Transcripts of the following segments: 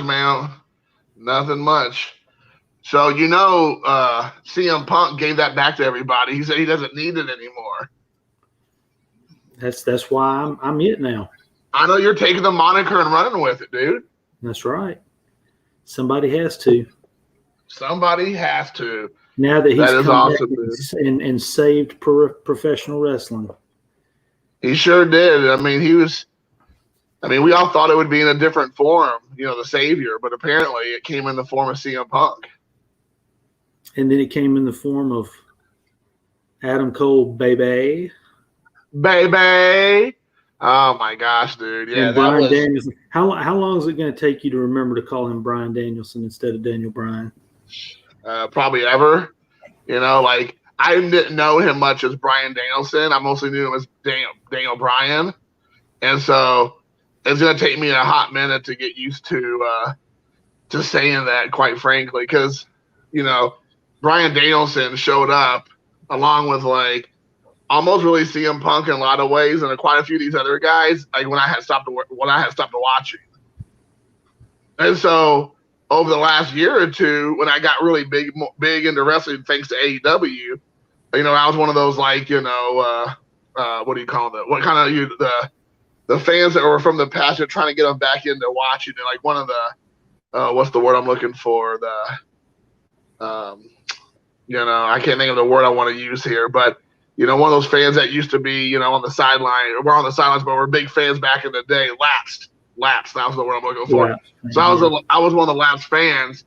man. Nothing much. So CM Punk gave that back to everybody. He said he doesn't need it anymore. That's why I'm it now. I know you're taking the moniker and running with it, dude. That's right. Somebody has to. Somebody has to. Now that he's come awesome, back and saved professional wrestling. He sure did. I mean, we all thought it would be in a different form, the savior, but apparently it came in the form of CM Punk. And then it came in the form of Adam Cole, baby. Baby. Oh, my gosh, dude. Yeah, and Bryan Danielson. How long is it going to take you to remember to call him Bryan Danielson instead of Daniel Bryan? Probably ever. I didn't know him much as Bryan Danielson. I mostly knew him as Daniel Bryan. And so it's going to take me a hot minute to get used to saying that, quite frankly, because, Bryan Danielson showed up along with almost really CM Punk in a lot of ways, and quite a few of these other guys. When I had stopped watching, and so over the last year or two, when I got really big into wrestling, thanks to AEW, I was one of those what do you call it? What kind of the fans that were from the past are trying to get them back into watching it. One of the what's the word I'm looking for? I can't think of the word I want to use here, but one of those fans that used to be, on the sideline, we're on the sidelines, but we're big fans back in the day. Lapsed. That was the word I'm looking for. Yeah. So I was one of the lapsed fans.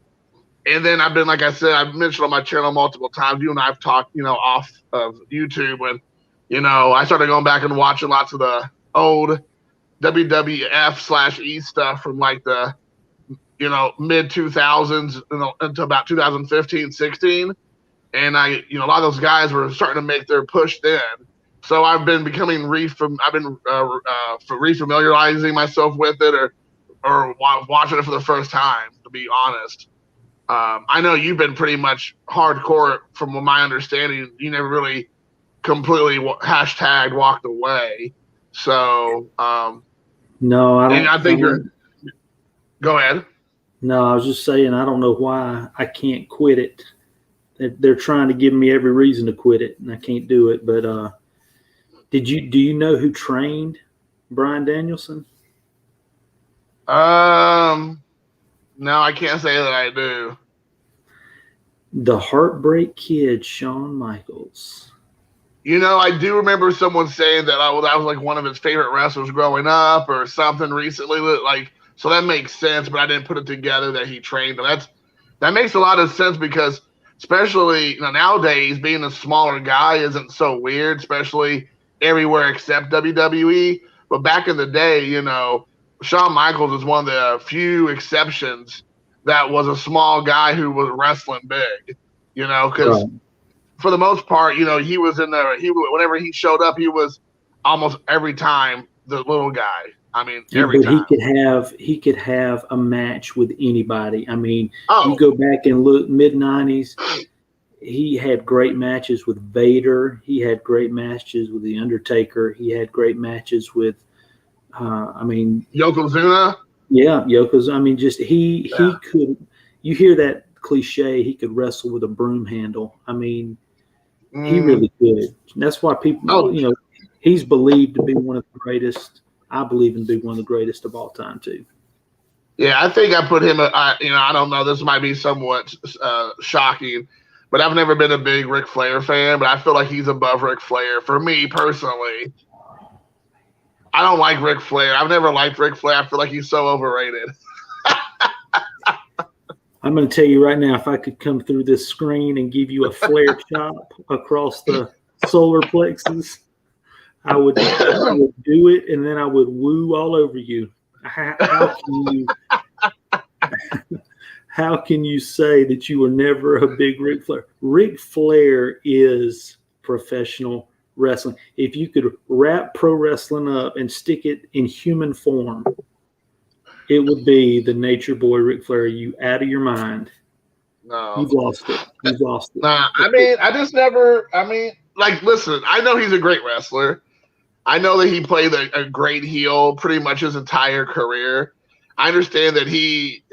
And then I've been, like I said, I've mentioned on my channel multiple times, you and I have talked, off of YouTube. And, I started going back and watching lots of the old WWF/E stuff from the, mid 2000s until about 2015, 16. And a lot of those guys were starting to make their push then. So I've been refamiliarizing myself with it or watching it for the first time, to be honest. I know you've been pretty much hardcore from my understanding. You never really completely # walked away. So no, I don't. And I think go ahead. No, I was just saying I don't know why I can't quit it. They're trying to give me every reason to quit it, and I can't do it. But do you know who trained Bryan Danielson? No, I can't say that I do. The Heartbreak Kid, Shawn Michaels. I do remember someone saying that that was one of his favorite wrestlers growing up or something recently. So that makes sense, but I didn't put it together that he trained him. That makes a lot of sense because especially nowadays, being a smaller guy isn't so weird, especially everywhere except WWE. But back in the day, Shawn Michaels is one of the few exceptions that was a small guy who was wrestling big, because for the most part, he was in there. Whenever he showed up, he was almost every time the little guy. I mean, every time. He could have a match with anybody. I mean, you go back and look mid-90s, he had great matches with Vader. He had great matches with The Undertaker. He had great matches with, Yokozuna. Yeah, Yokozuna. I mean, just he could. You hear that cliche? He could wrestle with a broom handle. I mean, he really could. That's why people, he's believed to be one of the greatest. I believe him to be one of the greatest of all time too. Yeah, I think I put him. I don't know. This might be somewhat shocking, but I've never been a big Ric Flair fan. But I feel like he's above Ric Flair for me personally. I don't like Ric Flair. I've never liked Ric Flair. I feel like he's so overrated. I'm going to tell you right now, if I could come through this screen and give you a Flair chop across the solar plexus, I would do it, and then I would woo all over you. How can you say that you were never a big Ric Flair? Ric Flair is professional wrestling. If you could wrap pro wrestling up and stick it in human form, it would be the Nature Boy Ric Flair. Are you out of your mind? No. You've lost it. Nah, listen, I know he's a great wrestler. I know that he played a great heel pretty much his entire career. I understand that he,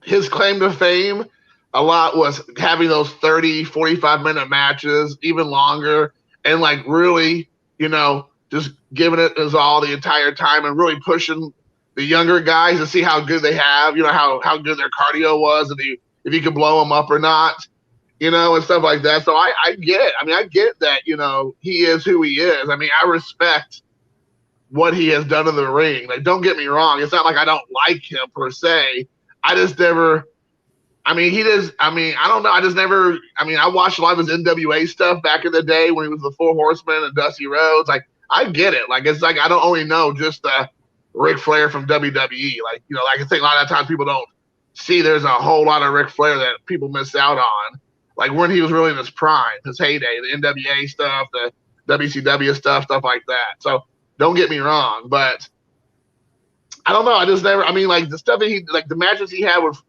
his claim to fame a lot was having those 30, 45-minute matches, even longer, and like really, just giving it his all the entire time and really pushing the younger guys to see how good they have, how good their cardio was, and if you could blow them up or not, and stuff like that. So I get that, he is who he is. I mean, I respect what he has done in the ring. Like, don't get me wrong. It's not like I don't like him per se. I just never, I don't know. I watched a lot of his NWA stuff back in the day when he was the Four Horsemen and Dusty Rhodes. Like, I get it. Like, it's like I don't only know just the Ric Flair from WWE. Like, like I think a lot of times people don't see there's a whole lot of Ric Flair that people miss out on. Like when he was really in his prime, his heyday, the NWA stuff, the WCW stuff like that. So don't get me wrong, but I don't know. I just never. I mean, like the stuff that like the matches he had with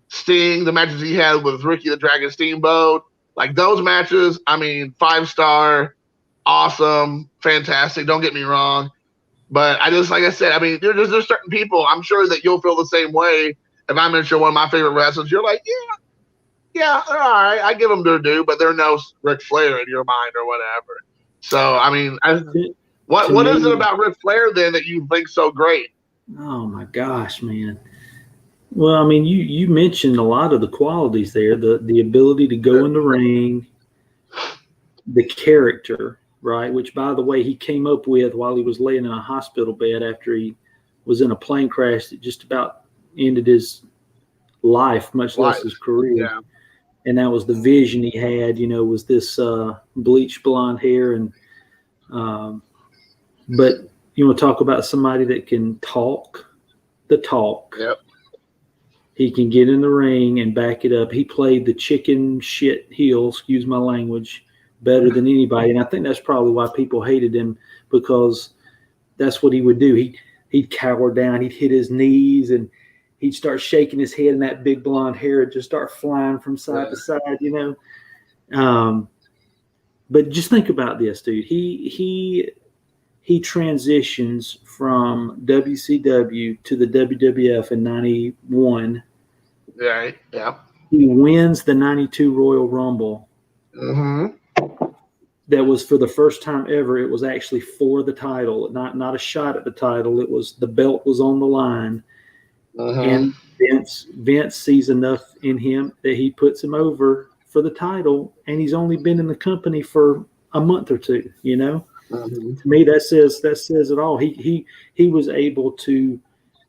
Sting, the matches he had with Ricky the Dragon Steamboat, like those matches. I mean, 5-star, awesome, fantastic. Don't get me wrong. But I just, like I said, I mean, there's certain people, I'm sure that you'll feel the same way if I mention one of my favorite wrestlers. You're like, yeah, all right, I give them their due, but they're no Ric Flair in your mind or whatever. So, I mean, what is it about Ric Flair then that you think so great? Oh my gosh, man. Well, I mean, you mentioned a lot of the qualities there, the ability to go in the ring, the character, right? Which, by the way, he came up with while he was laying in a hospital bed after he was in a plane crash that just about ended his life, much less his career. Yeah. And that was the vision he had, was this bleached blonde hair. And but you want to talk about somebody that can talk the talk. Yep. He can get in the ring and back it up. He played the chicken shit heel, excuse my language, better than anybody. And I think that's probably why people hated him, because that's what he would do. He'd cower down, he'd hit his knees, and he'd start shaking his head, and that big blonde hair would just start flying from side to side, But just think about this, dude. He transitions from WCW to the WWF in 91. Right, yeah. He wins the 92 Royal Rumble. Mm-hmm. That was for the first time ever. It was actually for the title, not a shot at the title. It was the belt was on the line. And Vince sees enough in him that he puts him over for the title, and he's only been in the company for a month or two, To me, that says it all. He was able to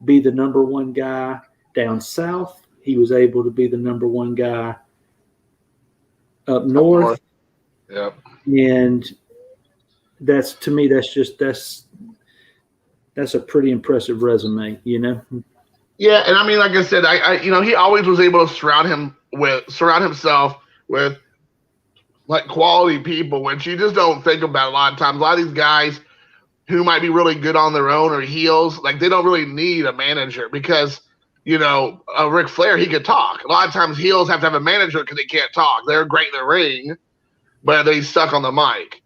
be the number one guy down south. He was able to be the number one guy up north. Yep. And that's, to me, that's a pretty impressive resume, Yeah, and I mean, like I said, I he always was able to surround himself with like quality people, which you just don't think about a lot of times. A lot of these guys who might be really good on their own or heels, like they don't really need a manager because, Ric Flair, he could talk. A lot of times heels have to have a manager because they can't talk. They're great in the ring, but they suck on the mic.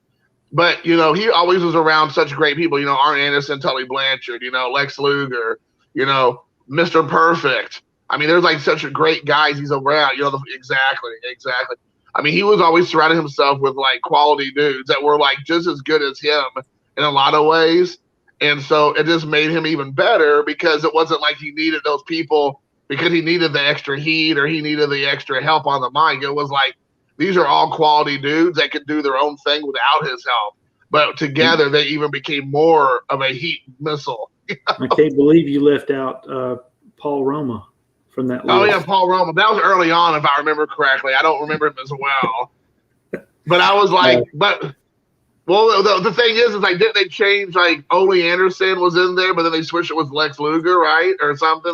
But, he always was around such great people, Arn Anderson, Tully Blanchard, Lex Luger, Mr. Perfect. I mean, there's like such great guys he's around, exactly. I mean, he was always surrounding himself with like quality dudes that were like just as good as him in a lot of ways. And so it just made him even better because it wasn't like he needed those people because he needed the extra heat or he needed the extra help on the mic. It was like, these are all quality dudes that could do their own thing without his help. But together, they even became more of a heat missile. I can't believe you left out Paul Roma from that list. Oh, yeah, Paul Roma. That was early on, if I remember correctly. I don't remember him as well. But I was like, the thing is like, didn't they change, like, Ole Anderson was in there, but then they switched it with Lex Luger, right? Or something.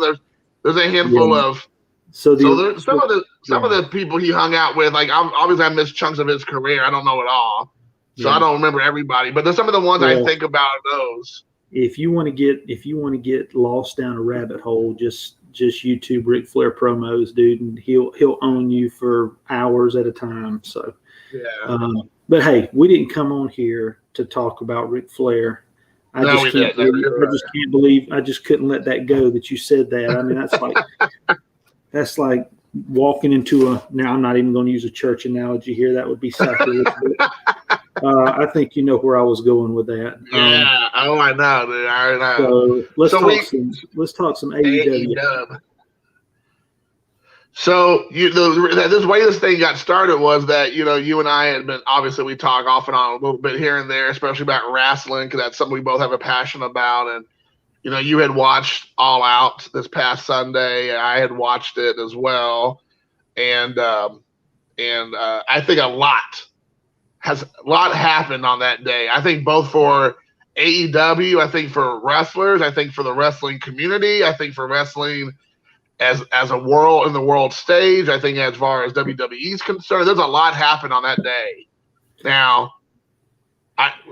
There's a handful of some of the people he hung out with, like, obviously I missed chunks of his career. I don't know it all. So I don't remember everybody. But there's some of the ones I think about those. If you want to get lost down a rabbit hole, just YouTube Ric Flair promos, dude, and he'll own you for hours at a time. So, yeah. But hey, we didn't come on here to talk about Ric Flair. I just can't believe I just couldn't let that go that you said that. I mean, that's like walking into now I'm not even going to use a church analogy here. That would be sacrilege. I think you know where I was going with that. Yeah. I know, dude. I know. So let's talk some AEW. So this way this thing got started was that you and I had been, obviously we talk off and on a little bit here and there, especially about wrestling, because that's something we both have a passion about. And you had watched All Out this past Sunday, and I had watched it as well. And I think a lot happened on that day. I think both for AEW, I think for wrestlers, I think for the wrestling community, I think for wrestling as a world in the world stage. I think as far as WWE is concerned, there's a lot happened on that day. Now,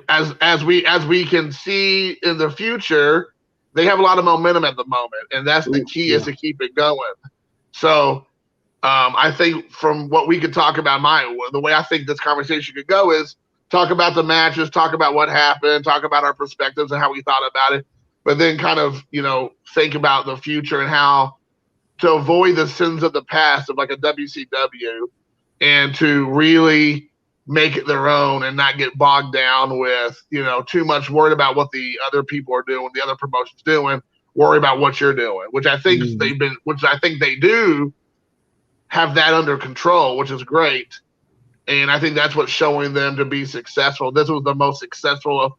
as we can see in the future, they have a lot of momentum at the moment, and that's the key is to keep it going. So I think from what we could talk about, the way I think this conversation could go is talk about the matches, talk about what happened, talk about our perspectives and how we thought about it, but then kind of think about the future and how to avoid the sins of the past of like a WCW and to really make it their own and not get bogged down with, too much worried about what the other people are doing, the other promotions doing, worry about what you're doing, which I think they do have that under control, which is great. And I think that's what's showing them to be successful. This was the most successful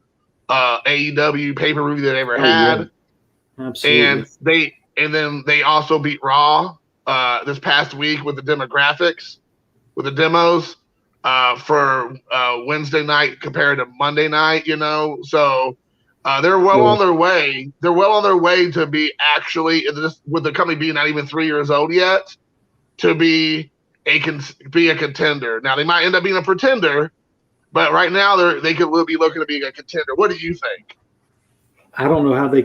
AEW pay-per-view they ever had. Yeah. Absolutely. And then they also beat Raw this past week with the demographics, with the demos for Wednesday night compared to Monday night, So they're well on their way. They're well on their way to be actually, with the company being not even 3 years old yet, to be a contender. Now, they might end up being a pretender, but right now they could be looking to be a contender. What do you think? I don't know how they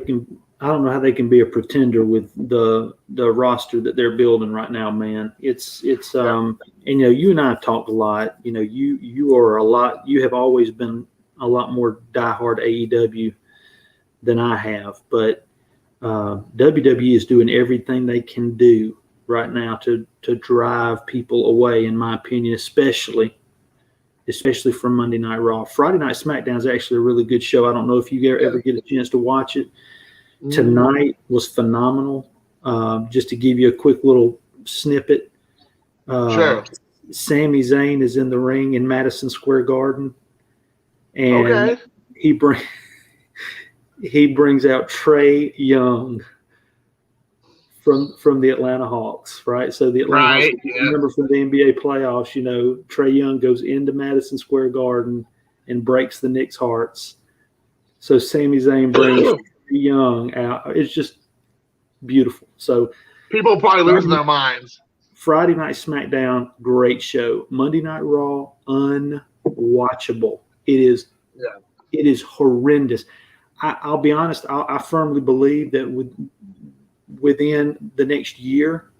can be a pretender with the roster that they're building right now, man. It's and you and I have talked a lot. You have always been a lot more diehard AEW than I have, but WWE is doing everything they can do right now to drive people away, in my opinion, especially from Monday Night Raw. Friday Night SmackDown is actually a really good show. I don't know if you ever get a chance to watch it. Tonight was phenomenal. Just to give you a quick little snippet, sure. Sami Zayn is in the ring in Madison Square Garden, and he brings out Trae Young from the Atlanta Hawks, right? So the Atlanta Hawks, remember from the NBA playoffs, Trae Young goes into Madison Square Garden and breaks the Knicks' hearts. So Sami Zayn brings Young out. It's just beautiful. So people are probably losing their minds. Friday Night SmackDown, great show. Monday Night Raw, unwatchable. It is horrendous. I'll be honest. I firmly believe that within the next year,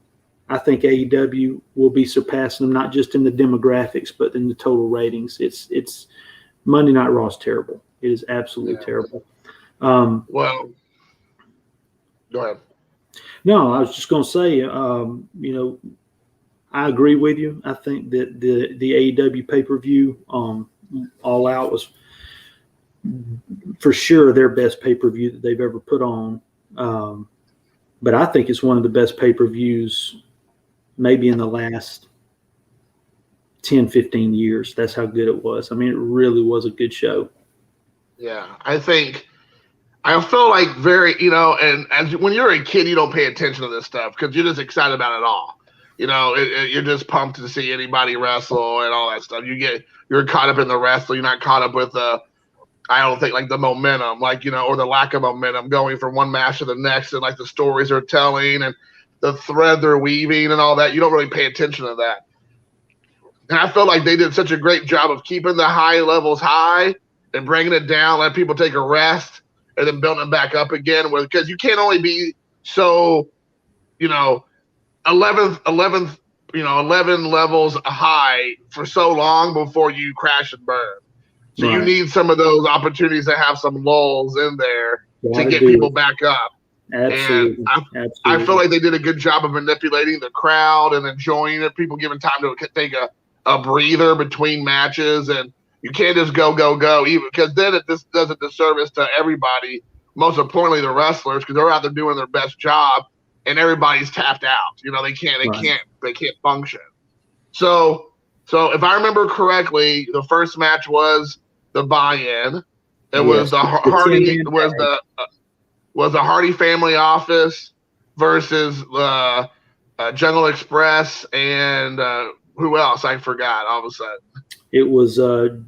I think AEW will be surpassing them, not just in the demographics, but in the total ratings. It's Monday Night Raw is terrible. It is absolutely terrible. Well, go ahead. No, I was just going to say, I agree with you. I think that the AEW pay-per-view All Out was for sure their best pay-per-view that they've ever put on. But I think it's one of the best pay-per-views maybe in the last 10, 15 years. That's how good it was. I mean, it really was a good show. Yeah, I feel like and when you're a kid, you don't pay attention to this stuff because you're just excited about it all. You're just pumped to see anybody wrestle and all that stuff. You're caught up in the wrestling. You're not caught up with I don't think like the momentum, or the lack of momentum going from one match to the next, and like the stories they're telling and the thread they're weaving and all that. You don't really pay attention to that. And I felt like they did such a great job of keeping the high levels high and bringing it down, let people take a rest, and then building it back up again. Because you can't only be so, 11 levels high for so long before you crash and burn. So you need some of those opportunities to have some lulls in there to get people back up. Absolutely. And I feel like they did a good job of manipulating the crowd and enjoying it. People giving time to take a breather between matches, and you can't just go, even because then it just does a disservice to everybody. Most importantly, the wrestlers, because they're out there doing their best job, and everybody's tapped out. They can't function. So if I remember correctly, the first match was the buy-in. It was the Hardy was the Hardy Family Office versus the Jungle Express and who else? I forgot all of a sudden. It was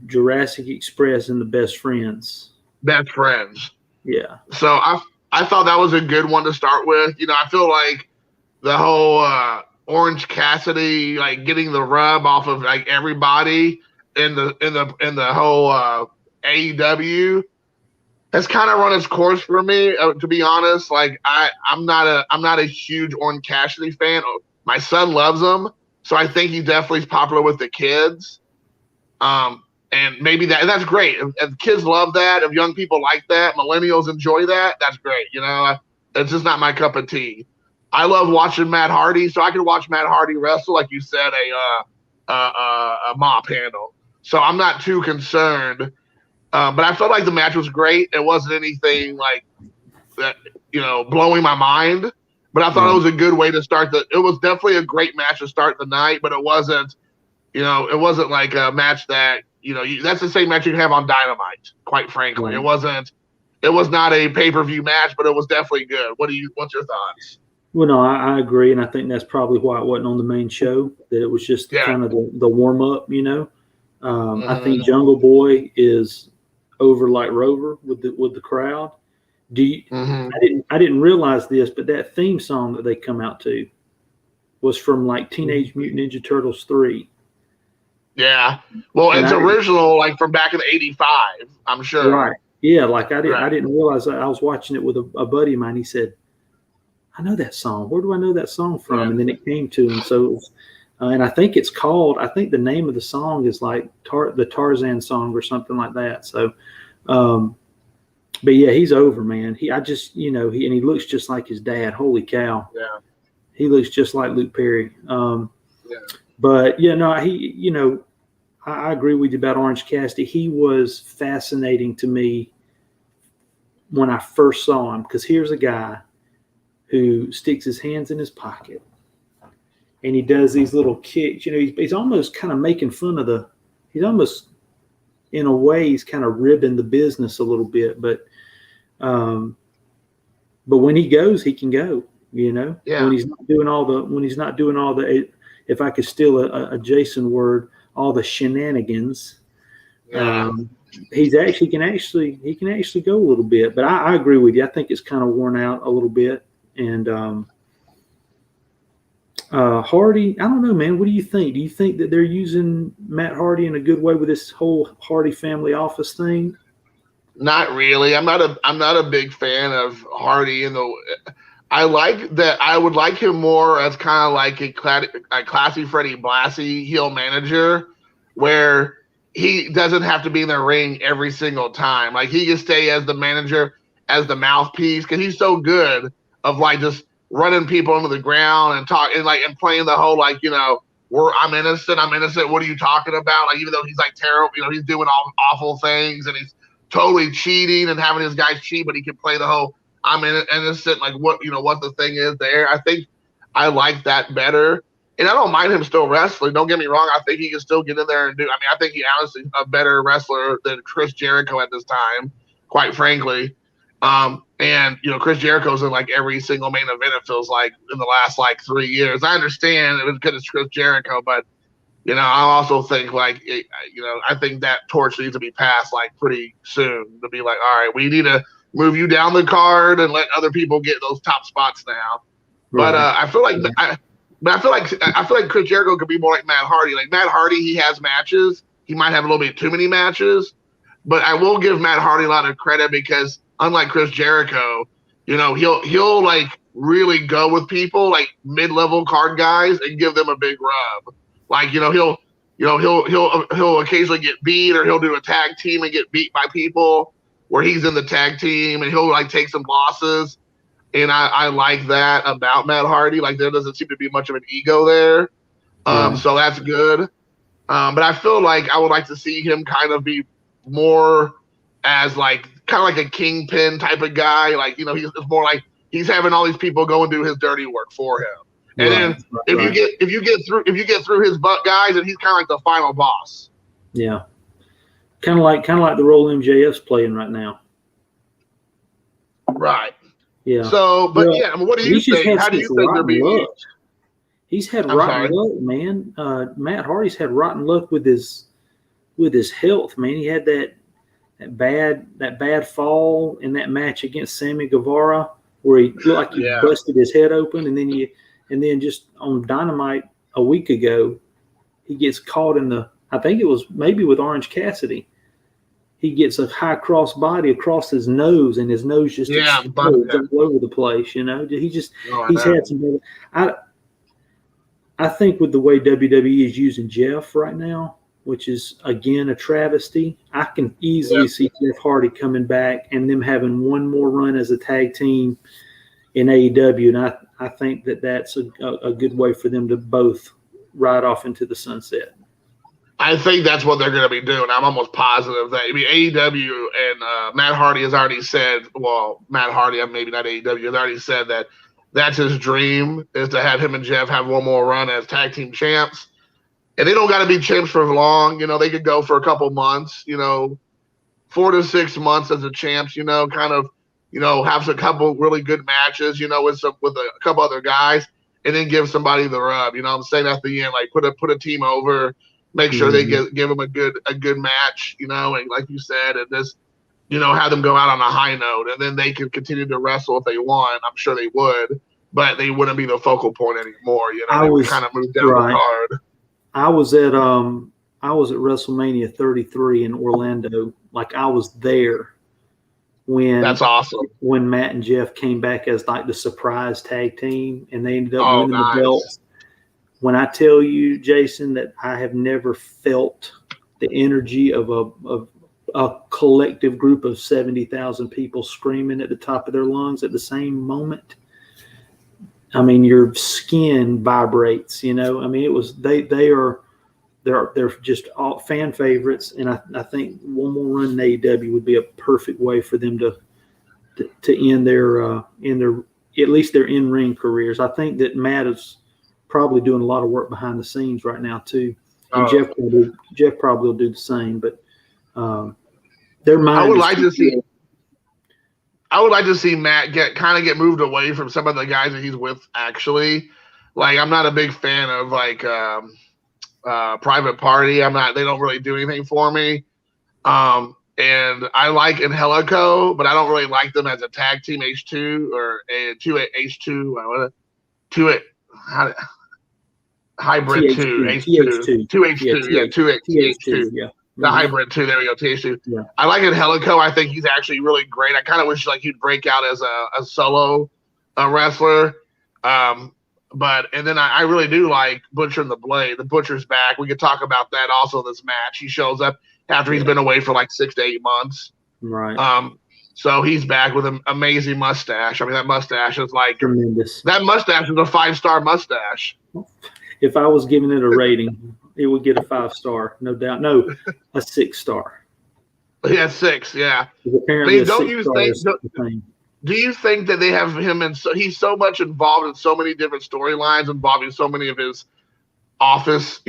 Jurassic Express and the Best Friends. Best Friends. Yeah. So I thought that was a good one to start with. I feel like the whole Orange Cassidy getting the rub off of everybody in the whole AEW has kind of run its course for me. To be honest, I'm not a huge Orange Cassidy fan. My son loves him, so I think he definitely is popular with the kids. And maybe that's great. If kids love that, if young people like that, millennials enjoy that, that's great. It's just not my cup of tea. I love watching Matt Hardy, so I can watch Matt Hardy wrestle, like you said, a mop handle. So I'm not too concerned. But I felt like the match was great. It wasn't anything like that, blowing my mind. But I thought it was a good way to start it was definitely a great match to start the night, but it wasn't like a match that, that's the same match you can have on Dynamite, quite frankly. Right. It was not a pay-per-view match, but it was definitely good. What's your thoughts? Well, no, I agree. And I think that's probably why it wasn't on the main show, that it was just kind of the warm-up, I think Jungle Boy is over like Rover with the crowd. I didn't realize this, but that theme song that they come out to was from Teenage Mutant Ninja Turtles 3. Yeah. Well, it's original, from back in '85, I'm sure. Right. Yeah. I didn't realize that. I was watching it with a buddy of mine. He said, I know that song. Where do I know that song from? Yeah. And then it came to him. So, it was, and I think the name of the song is the Tarzan song or something like that. So, but yeah, he's over, man. He looks just like his dad. Holy cow. Yeah. He looks just like Luke Perry. But I agree with you about Orange Cassidy. He was fascinating to me when I first saw him, because here's a guy who sticks his hands in his pocket and he does these little kicks. He's almost kind of making fun of he's almost, in a way, he's kind of ribbing the business a little bit, but when he goes, he can go, Yeah. When he's not doing all the, if I could steal a Jason word, all the shenanigans. Yeah. He can actually go a little bit, but I agree with you. I think it's kind of worn out a little bit. And Hardy, I don't know, man. What do you think? Do you think that they're using Matt Hardy in a good way with this whole Hardy Family Office thing? Not really. I'm not a big fan of Hardy. I like that. I would like him more as kind of like a classy Freddie Blassie heel manager, where he doesn't have to be in the ring every single time. He can stay as the manager, as the mouthpiece, because he's so good of just running people into the ground and talking and playing the whole I'm innocent. What are you talking about? Even though he's terrible, he's doing all awful things and he's totally cheating and having his guys cheat, but he can play the whole I'm innocent. What the thing is there. I think I like that better. And I don't mind him still wrestling. Don't get me wrong. I think he can still get in there and do. I think he honestly is a better wrestler than Chris Jericho at this time, quite frankly. And Chris Jericho's in every single main event, it feels like, in the last 3 years. I understand it was good as Chris Jericho, but I also think I think that torch needs to be passed pretty soon, to be all right, we need to move you down the card and let other people get those top spots now. Right. But I feel like Chris Jericho could be more like Matt Hardy. Matt Hardy, he has matches. He might have a little bit too many matches, but I will give Matt Hardy a lot of credit because, unlike Chris Jericho, he'll really go with people mid-level card guys and give them a big rub. He'll he'll occasionally get beat, or he'll do a tag team and get beat by people where he's in the tag team and he'll like take some losses. And I like that about Matt Hardy. Like there doesn't seem to be much of an ego there. So that's good. But I feel like I would like to see him kind of be more as like kind of like a kingpin type of guy. Like, he's more like he's having all these people go and do his dirty work for him. And then if you get through his butt guys, and he's kind of like the final boss. Yeah. Kind of like the role MJF's playing right now. Right. Yeah. So, but what do you think? How do you think they're being used? He's had rotten luck, man. Matt Hardy's had rotten luck with his health, man. He had that bad fall in that match against Sammy Guevara where he looked like he busted his head open, and then just on Dynamite a week ago, he gets caught I think it was maybe with Orange Cassidy. He gets a high cross body across his nose, and his nose just explodes all over the place. He's had some. I think with the way WWE is using Jeff right now, which is again a travesty, I can easily see Jeff Hardy coming back and them having one more run as a tag team in AEW, and I think that's a good way for them to both ride off into the sunset. I think that's what they're going to be doing. I'm almost positive that AEW and Matt Hardy has already said. Well, Matt Hardy, maybe not AEW, has already said that that's his dream, is to have him and Jeff have one more run as tag team champs. And they don't got to be champs for long. They could go for a couple months. 4 to 6 months as a champs. Kind of, have a couple really good matches. With a couple other guys, and then give somebody the rub. I'm saying at the end, like put a team over. Make sure they give them a good match, and like you said, and just, have them go out on a high note, and then they can continue to wrestle if they want. I'm sure they would, but they wouldn't be the focal point anymore. They would kind of move down the card. I was at WrestleMania 33 in Orlando. Like I was there when that's awesome. When Matt and Jeff came back as like the surprise tag team, and they ended up winning the belts. When I tell you, Jason, that I have never felt the energy of a collective group of 70,000 people screaming at the top of their lungs at the same moment. I mean, your skin vibrates. It was they're just all fan favorites, and I think one more run in AEW would be a perfect way for them to end their at least their in-ring careers. I think that Matt is probably doing a lot of work behind the scenes right now too, and Jeff probably will do the same. But their mind. I would like to see Matt get moved away from some of the guys that he's with. Actually, like I'm not a big fan of like Private Party. They don't really do anything for me. And I like Angelico, but I don't really like them as a tag team H2 or a H2. Hybrid TH2, 2, H2, 2H2, yeah. The hybrid 2, there we go, TH2. Yeah. I like Angelico. I think he's actually really great. I kind of wish like he'd break out as a solo wrestler. But then I really do like Butcher and the Blade. The Butcher's back. We could talk about that also this match. He shows up after he's been away for like 6 to 8 months. Right. So he's back with an amazing mustache. I mean, that mustache is like tremendous. That mustache is a 5-star mustache. If I was giving it a rating, it would get a 5-star, no doubt. No, a 6-star. Yeah, 6. Yeah. Apparently, do you think that they have him in? He's so much involved in so many different storylines involving so many of his office,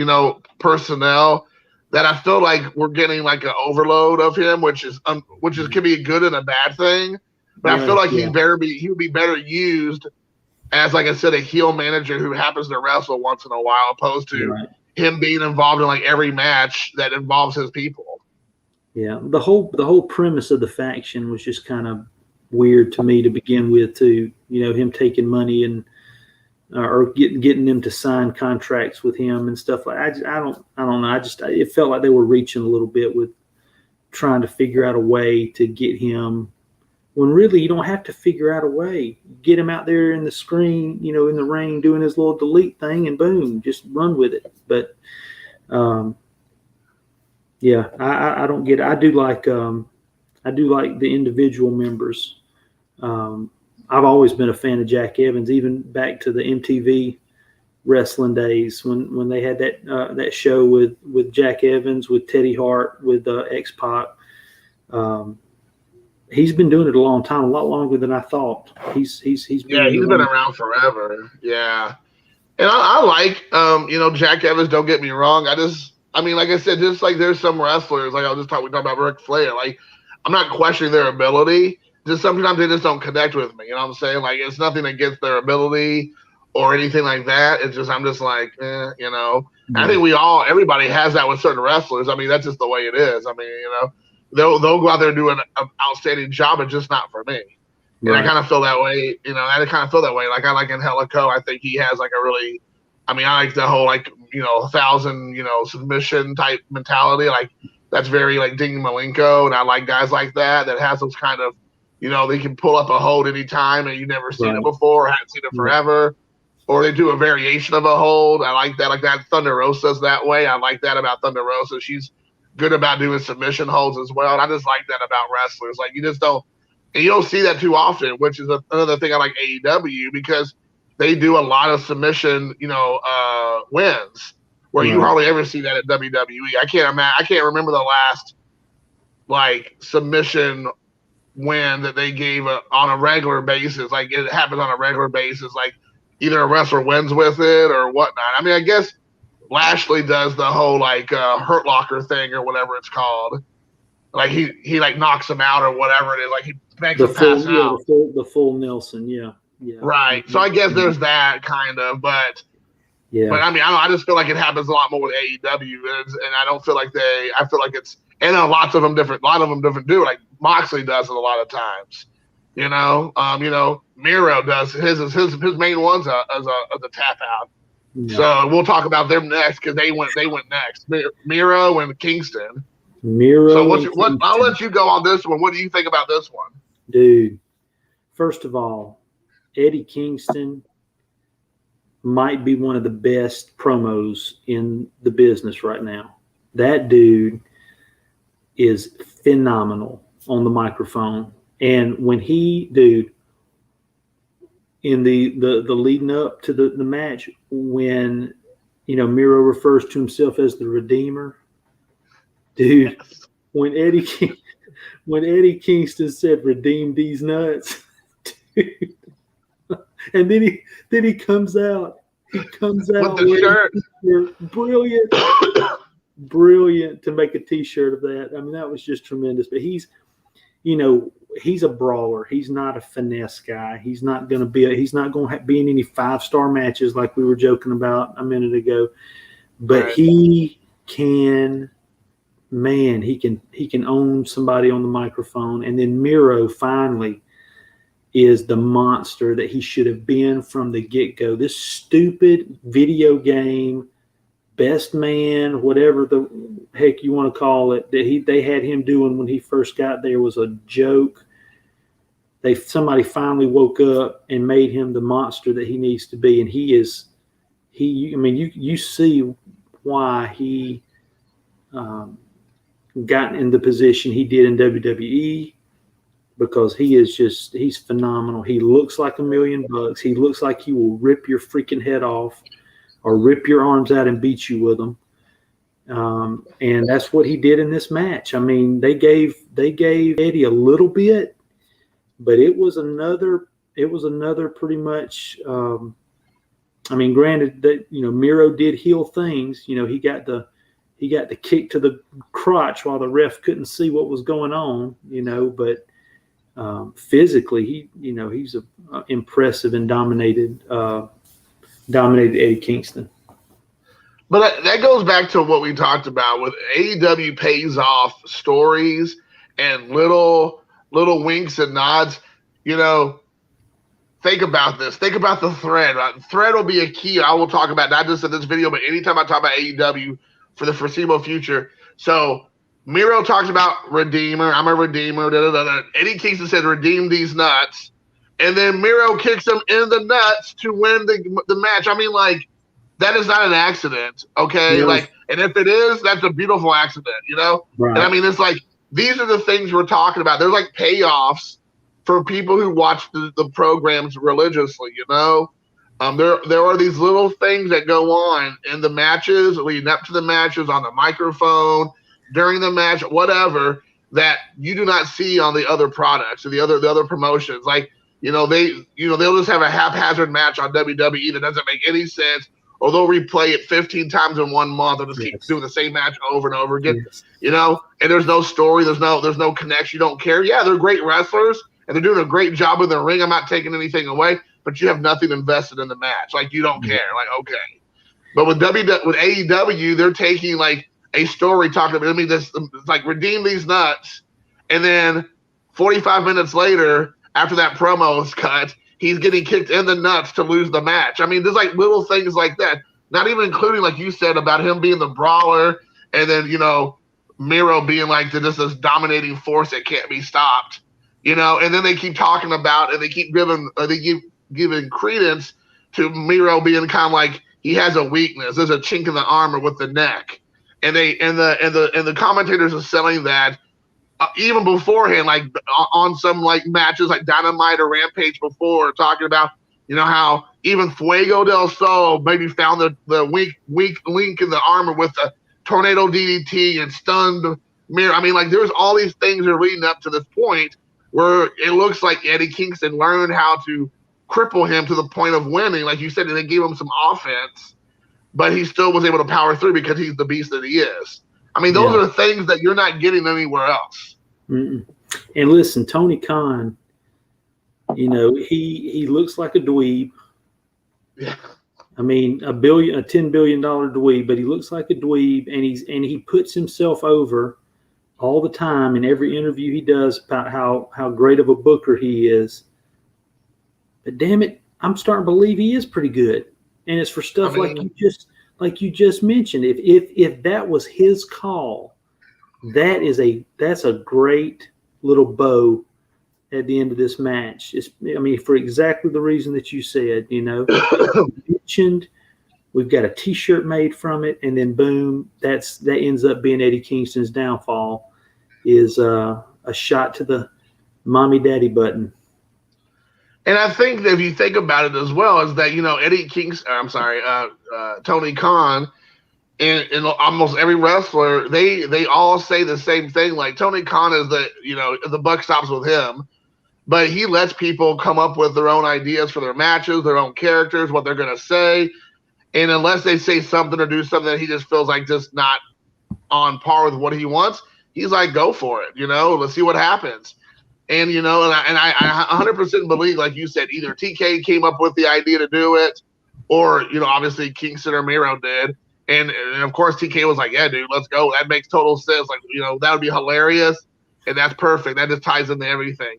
personnel, that I feel like we're getting like an overload of him, which can be a good and a bad thing. But I feel like he would be better used as, like I said, a heel manager who happens to wrestle once in a while, opposed to him being involved in like every match that involves his people. Yeah, the whole premise of the faction was just kind of weird to me to begin with, too. Him taking money and or getting them to sign contracts with him and stuff like. I don't know. It felt like they were reaching a little bit with trying to figure out a way to get him. When really you don't have to figure out a way. Get him out there in the screen, in the ring, doing his little delete thing, and boom, just run with it. But Yeah, I don't get it. I do like the individual members. I've always been a fan of Jack Evans, even back to the MTV wrestling days when they had that show with Jack Evans, with Teddy Hart, with X-Pac. He's been doing it a long time, a lot longer than I thought. He's been in the He's been ring. around forever. Yeah. And I like, Jack Evans. Don't get me wrong. Like I said, just like there's some wrestlers, like we talked about Ric Flair. Like, I'm not questioning their ability. Just sometimes they just don't connect with me. You know what I'm saying? Like, it's nothing against their ability or anything like that. It's just I'm just like, I think everybody has that with certain wrestlers. I mean, that's just the way it is. I mean, they'll go out there and do an outstanding job, but just not for me. And I kind of feel that way, I kind of feel that way. Like, I like Angelico. I think he has like a really, I like the whole 1,000, submission type mentality. Like, that's very like Dean Malenko. And I like guys like that has those kind of, they can pull up a hold anytime and you've never seen it before or haven't seen it forever. Or they do a variation of a hold. I like that. Like that Thunder Rosa's that way. I like that about Thunder Rosa. She's good about doing submission holds as well. And I just like that about wrestlers. Like, you don't see that too often, which is another thing I like AEW, because they do a lot of submission, wins, where you hardly ever see that at WWE. I can't remember the last like submission win that they gave on a regular basis. Like, it happens on a regular basis. Like, either a wrestler wins with it or whatnot. I guess Lashley does the whole like Hurt Locker thing or whatever it's called. Like he like knocks him out or whatever it is. Like, he makes him pass out. The full Nelson, yeah. Right. So I guess there's that kind of, but I just feel like it happens a lot more with AEW, and I don't feel like I feel like it's, and lots of them different do. Like, Moxley does it a lot of times. Miro does his main one's as a tap out. Yeah. So we'll talk about them next, because they went next. Miro and Kingston. So I'll let you go on this one. What do you think about this one? Dude, first of all, Eddie Kingston might be one of the best promos in the business right now. That dude is phenomenal on the microphone. And when in the leading up to the match, when Miro refers to himself as the Redeemer, dude, yes. when Eddie Kingston said, "Redeem these nuts," dude, and then he comes out with the shirt. Brilliant to make a T-shirt of that. That was just tremendous. But he's a brawler. He's not a finesse guy. He's not going to be in any 5-star matches like we were joking about a minute ago. But he can own somebody on the microphone. And then Miro finally is the monster that he should have been from the get-go. This stupid video game, best man, whatever the heck you want to call it, that they had him doing when he first got there was a joke. Somebody finally woke up and made him the monster that he needs to be, and you see why he got in the position he did in WWE, because he's phenomenal. He looks like $1 million. He looks like he will rip your freaking head off or rip your arms out and beat you with them. And that's what he did in this match. They gave Eddie a little bit, but it was another pretty much, granted that, Miro did heel things. He got the kick to the crotch while the ref couldn't see what was going on, but physically he's impressive and dominated Eddie Kingston. But that goes back to what we talked about with AEW pays off stories and little winks and nods. Think about this. Think about the thread. Right? Thread will be a key. I will talk about not just in this video, but anytime I talk about AEW for the foreseeable future. So Miro talks about Redeemer. I'm a Redeemer. Eddie Kingston said, "Redeem these nuts." And then Miro kicks him in the nuts to win the match. that is not an accident, okay? Yes. Like, and if it is, that's a beautiful accident, you know? Right. And I mean, it's like, these are the things we're talking about. There's like payoffs for people who watch the programs religiously, you know? There are these little things that go on in the matches, leading up to the matches, on the microphone, during the match, whatever, that you do not see on the other products or the other promotions. Like, they'll just have a haphazard match on WWE that doesn't make any sense, or they'll replay it 15 times in 1 month and just keep doing the same match over and over again. Yes. And there's no story, there's no connection. You don't care. Yeah, they're great wrestlers and they're doing a great job in the ring. I'm not taking anything away, but you have nothing invested in the match. Like, you don't care. Like, okay. But with AEW, they're taking like a story talking about, it's like, redeem these nuts, and then 45 minutes later, after that promo is cut, he's getting kicked in the nuts to lose the match. I mean, there's like little things like that, not even including, like you said, about him being the brawler, and then, Miro being like this dominating force that can't be stopped, and then they keep talking about, and they keep giving credence to Miro being kind of like he has a weakness. There's a chink in the armor with the neck. And the commentators are selling that even beforehand, like on some like matches like Dynamite or Rampage before, talking about how even Fuego del Sol maybe found the weak link in the armor with the tornado DDT and stunned Miro. I mean, like, there's all these things that are leading up to this point where it looks like Eddie Kingston learned how to cripple him to the point of winning, like you said, and they gave him some offense. But he still was able to power through because he's the beast that he is. I mean, those are things that you're not getting anywhere else. Mm-mm. And listen, Tony Khan, he looks like a dweeb. Yeah. I mean, a $10 billion dweeb, but he looks like a dweeb, and he puts himself over all the time in every interview he does about how great of a booker he is. But damn it, I'm starting to believe he is pretty good. And it's for stuff like you just mentioned. If that was his call, that's a great little bow at the end of this match. For exactly the reason that you said. Mentioned, we've got a T-shirt made from it, and then boom, that ends up being Eddie Kingston's downfall. Is a shot to the mommy daddy button. And I think that if you think about it as well, is that, Tony Khan and almost every wrestler, they all say the same thing. Like, Tony Khan is the buck stops with him, but he lets people come up with their own ideas for their matches, their own characters, what they're going to say. And unless they say something or do something that he just feels like just not on par with what he wants, he's like, go for it. Let's see what happens. And, I 100% believe, like you said, either TK came up with the idea to do it, or, obviously Kingston or Miro did. And of course, TK was like, yeah, dude, let's go. That makes total sense. Like, that would be hilarious. And that's perfect. That just ties into everything.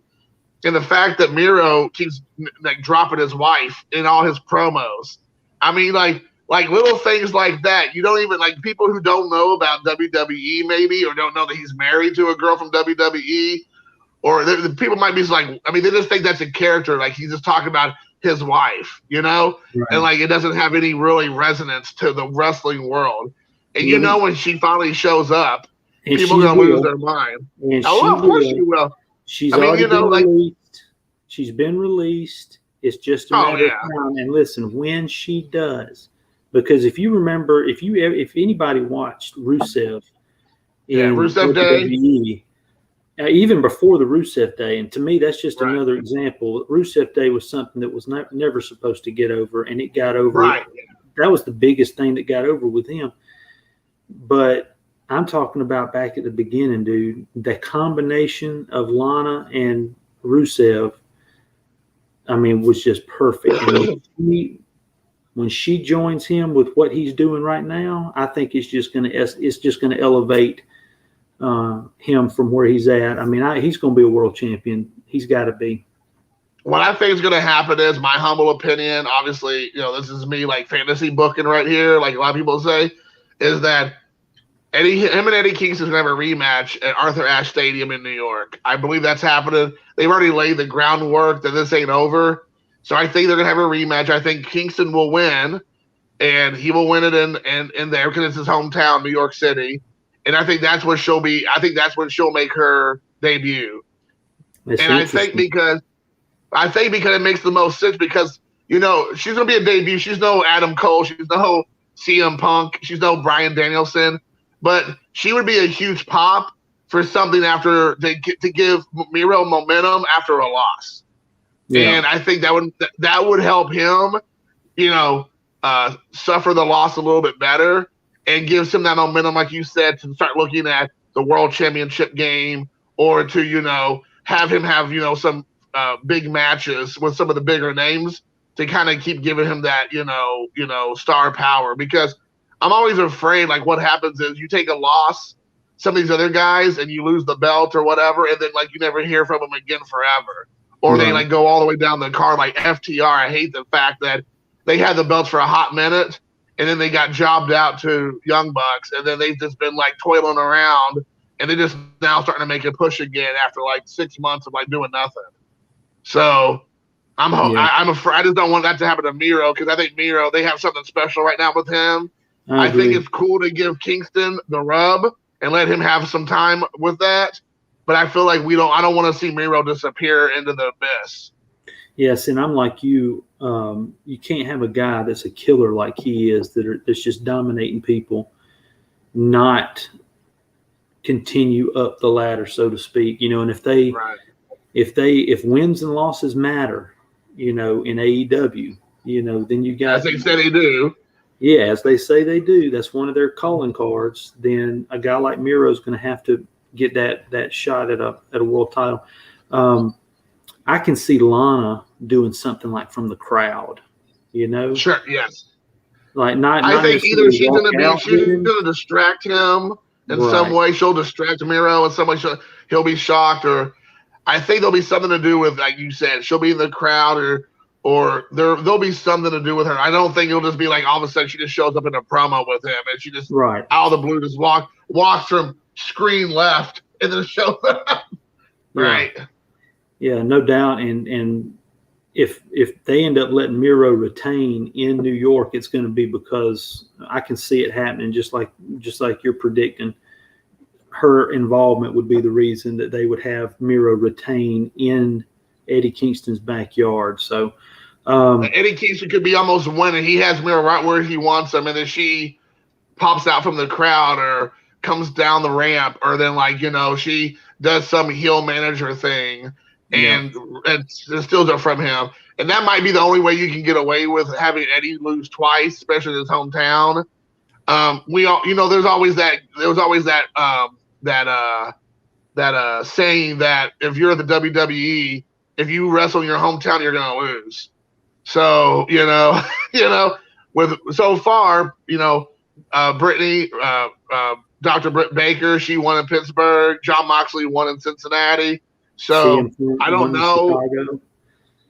And the fact that Miro keeps like dropping his wife in all his promos. I mean, like little things like that. You don't even, like, people who don't know about WWE maybe, or don't know that he's married to a girl from WWE, or the people might be like, they just think that's a character. Like, he's just talking about his wife, Right. And like, it doesn't have any really resonance to the wrestling world. And when she finally shows up, and people are going to lose their mind. Of course she will. She's already been released. She's been released. It's just a matter of time. And listen, when she does, because if you remember, if anybody watched Rusev in Rusev Day, WWE, even before the Rusev Day, and to me, that's just another example. Rusev Day was something that was never supposed to get over, and it got over. Right. That was the biggest thing that got over with him. But I'm talking about back at the beginning, dude. The combination of Lana and Rusev, was just perfect. And when she joins him with what he's doing right now, I think it's just going to elevate him from where he's at. He's going to be a world champion. He's got to be. What I think is going to happen is, my humble opinion, obviously, this is me like fantasy booking right here, like a lot of people say, is that him and Eddie Kingston going to have a rematch at Arthur Ashe Stadium in New York. I believe that's happening. They've already laid the groundwork that this ain't over. So I think they're going to have a rematch. I think Kingston will win. and he will win it in there because it's his hometown, New York City. And I think that's what she'll be. I think that's when she'll make her debut. That's and I think because it makes the most sense because she's gonna be a debut. She's no Adam Cole. She's no CM Punk. She's no Bryan Danielson. But she would be a huge pop for something after to give Miro momentum after a loss. Yeah. And I think that would help him, suffer the loss a little bit better and gives him that momentum, like you said, to start looking at the World Championship game or to, have him have, some big matches with some of the bigger names to kind of keep giving him that, star power. Because I'm always afraid, like, what happens is you take a loss, some of these other guys, and you lose the belt or whatever, and then, like, you never hear from them again forever. Or they, like, go all the way down the card, like FTR. I hate the fact that they had the belts for a hot minute, and then they got jobbed out to Young Bucks, and then they've just been, like, toiling around, and they're just now starting to make a push again after, like, 6 months of, like, doing nothing. So I'm afraid. I just don't want that to happen to Miro because I think Miro, they have something special right now with him. I think it's cool to give Kingston the rub and let him have some time with that. But I feel like I don't want to see Miro disappear into the abyss. Yes, and I'm like you. You can't have a guy that's a killer like he is that's just dominating people, not continue up the ladder, so to speak. And if wins and losses matter, in AEW, then you got. As they say they do. Yeah, as they say they do. That's one of their calling cards. Then a guy like Miro is going to have to get that shot at a world title. I can see Lana doing something like from the crowd. Sure. Yes. Like not. I think either she's going to distract him in some way. She'll distract Miro in some way. He'll be shocked, or I think there'll be something to do with, like you said, she'll be in the crowd, or there'll be something to do with her. I don't think it'll just be like all of a sudden she just shows up in a promo with him and she just out of the blue just walks from screen left and then shows up. Right. Yeah, no doubt. And if they end up letting Miro retain in New York, it's going to be because I can see it happening, just like you're predicting. Her involvement would be the reason that they would have Miro retain in Eddie Kingston's backyard. So Eddie Kingston could be almost winning. He has Miro right where he wants him, and then she pops out from the crowd or comes down the ramp, or then she does some heel manager thing and steals it from him. And that might be the only way you can get away with having Eddie lose twice, especially in his hometown. We all, there's always that saying that if you're at the WWE, if you wrestle in your hometown, you're going to lose. So, with so far, Brittany, Dr. Britt Baker, she won in Pittsburgh. Jon Moxley won in Cincinnati. So I don't know.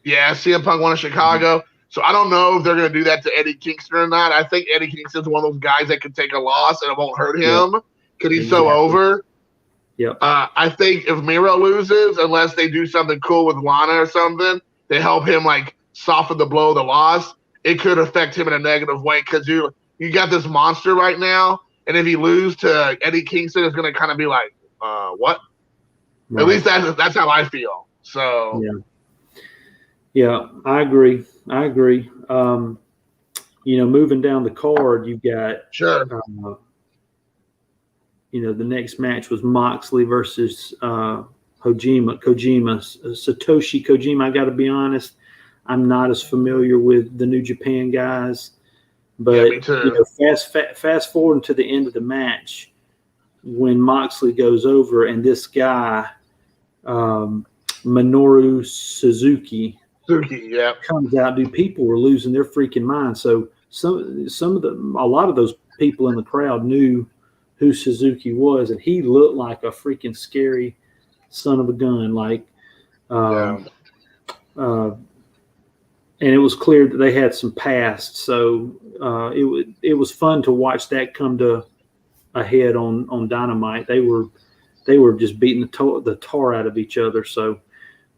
Yeah, CM Punk won in Chicago. So I don't know if they're going to do that to Eddie Kingston or not. I think Eddie Kingston's one of those guys that could take a loss and it won't hurt him because he's so over. Yep. I think if Miro loses, unless they do something cool with Lana or something to help him soften the blow of the loss, it could affect him in a negative way because you got this monster right now, and if he loses to Eddie Kingston, it's going to kind of be like, what? Right. At least that's how I feel. So yeah, I agree. Moving down the card, you've got the next match was Moxley versus Satoshi Kojima. I got to be honest, I'm not as familiar with the New Japan guys, but fast forward to the end of the match when Moxley goes over and this guy Minoru Suzuki comes out. Dude, people were losing their freaking minds. So a lot of those people in the crowd knew who Suzuki was, and he looked like a freaking scary son of a gun. And it was clear that they had some past. So it was fun to watch that come to a head on Dynamite. They were just beating the tar out of each other. So,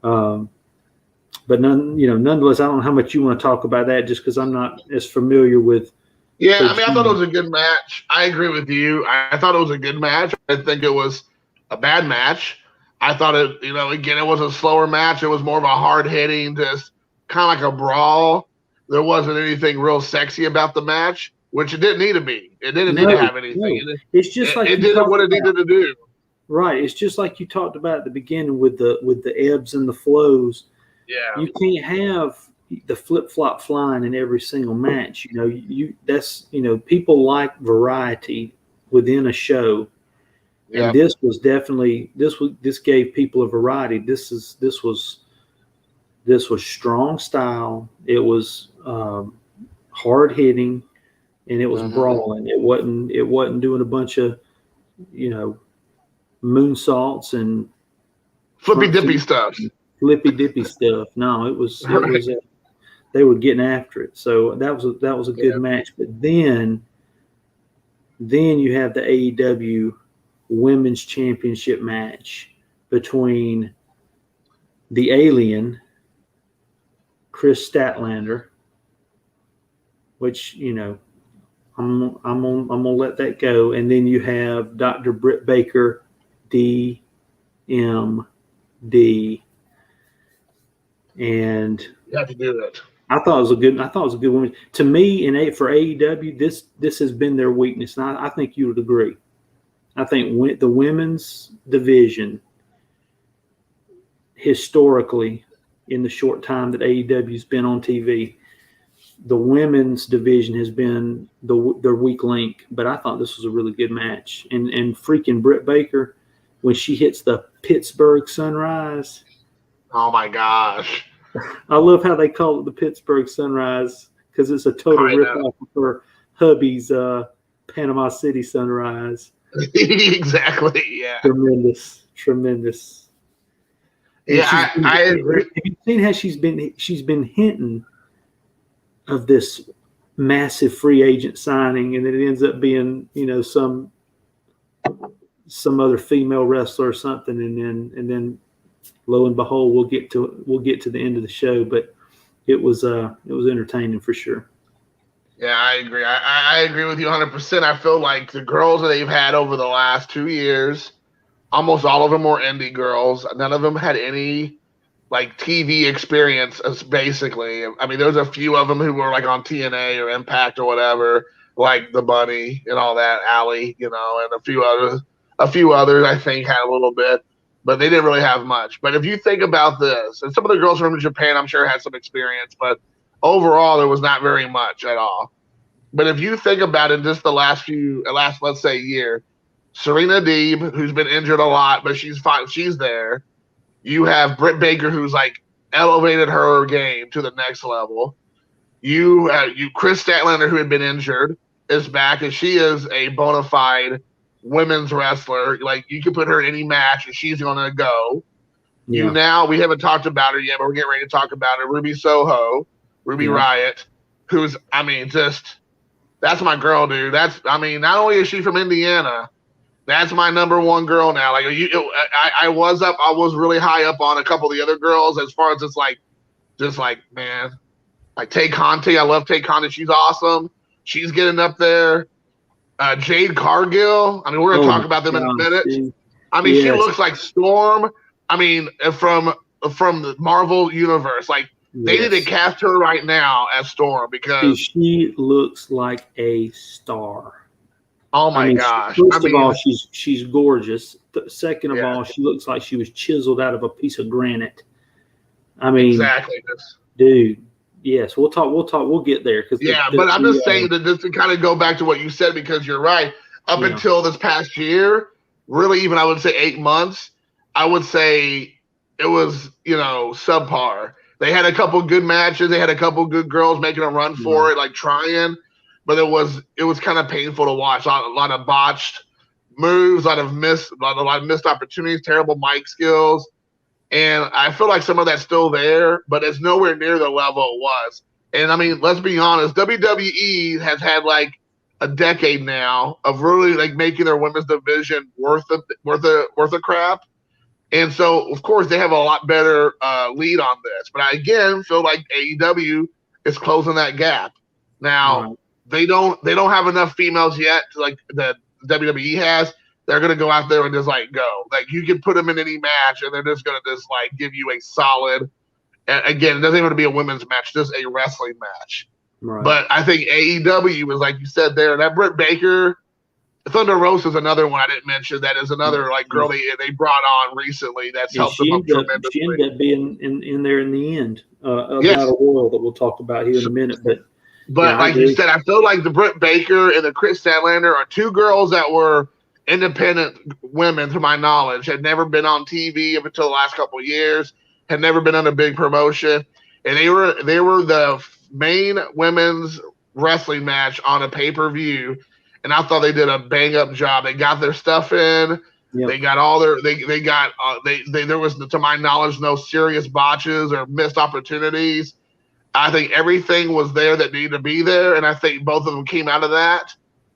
but nonetheless, I don't know how much you want to talk about that, just because I'm not as familiar with Yeah, So I mean, I thought it was a good match. I agree with you. I thought it was a good match. I think it was a bad match. I thought it, again, it was a slower match. It was more of a hard hitting, just kind of like a brawl. There wasn't anything real sexy about the match, which it didn't need to be. It didn't need to no, have anything. no, it's just like It you did talked what it about. needed to do. Right. It's just like you talked about at the beginning with the ebbs and the flows. Yeah. You can't have the flip flop flying in every single match. People like variety within a show, and Yeah. this gave people a variety. This was strong style. It was hard hitting, and it was brawling. It wasn't doing a bunch of moonsaults and Flippy dippy stuff. flippy dippy stuff. No, it was they were getting after it. So that was a good match. But then you have the AEW Women's Championship match between the Alien, Chris Statlander, which I'm gonna let that go, and then you have Dr. Britt Baker, DMD, and You have to do that. I thought it was a good one. To me, for AEW, this has been their weakness, and I think you would agree. I think the women's division, historically, in the short time that AEW's been on TV, the women's division has been their weak link. But I thought this was a really good match, and freaking Britt Baker, when she hits the Pittsburgh Sunrise. Oh my gosh. I love how they call it the Pittsburgh Sunrise, because it's a total ripoff of her hubby's Panama City Sunrise. Exactly. Yeah. Tremendous. Yeah, I agree. Have you seen how she's been hinting of this massive free agent signing, and then it ends up being some other female wrestler or something, and then lo and behold, we'll get to the end of the show. But it was entertaining for sure. Yeah, I agree. I agree with you 100%. I feel like the girls that they've had over the last 2 years, almost all of them were indie girls. None of them had any TV experience, basically. I mean, there's a few of them who were on TNA or Impact or whatever, like the Bunny and all that, Allie, and a few others I think had a little bit, but they didn't really have much. But if you think about this, and some of the girls from Japan, I'm sure had some experience, but overall there was not very much at all. But if you think about it, just the last let's say year, Serena Deeb, who's been injured a lot, but she's fine. She's there. You have Britt Baker, who's elevated her game to the next level. You Chris Statlander, who had been injured, is back, and she is a bona fide women's wrestler. You can put her in any match, and she's going to go. Yeah. We haven't talked about her yet, but we're getting ready to talk about her. Ruby Riott, who's that's my girl, dude. Not only is she from Indiana. That's my number one girl now. I was really high up on a couple of the other girls as far as man, Tay Conti. I love Tay Conti. She's awesome. She's getting up there. Jade Cargill. I mean, we're gonna talk about them in a minute. Dude. I mean, she looks like Storm. I mean, from the Marvel universe. They need to cast her right now as Storm because she looks like a star. Oh my gosh! First of all, she's gorgeous. Second of all, she looks like she was chiseled out of a piece of granite. I mean, exactly, dude. Yes, we'll get there. But I'm just saying that just to kind of go back to what you said, because you're right. Up until this past year, really, even I would say 8 months, I would say it was subpar. They had a couple good matches. They had a couple good girls making a run for it, trying. But it was kind of painful to watch. A lot of botched moves, a lot of missed opportunities, terrible mic skills, and I feel like some of that's still there, but it's nowhere near the level it was. And I mean, let's be honest, WWE has had a decade now of really making their women's division worth a crap, and so of course they have a lot better lead on this. But I again feel like AEW is closing that gap now. they don't have enough females yet to, like the WWE has. They're gonna go out there and just like go. Like you can put them in any match, and they're just gonna just like give you a solid. And again, it doesn't even have to be a women's match, just a wrestling match. Right. But I think AEW is, like you said there, that Britt Baker, Thunder Rosa is another one I didn't mention. That is another like girl they brought on recently that's helped them up tremendously. She ended up being in there in the end of Battle Royal that we'll talk about here in a minute. But yeah, like you said, I feel like the Britt Baker and the Chris Statlander are two girls that were independent women, to my knowledge, had never been on TV up until the last couple of years, had never been on a big promotion, and they were the main women's wrestling match on a pay-per-view, and I thought they did a bang-up job. They got their stuff in. Yep. They got all their there was, to my knowledge, no serious botches or missed opportunities. I think everything was there that needed to be there, and I think both of them came out of that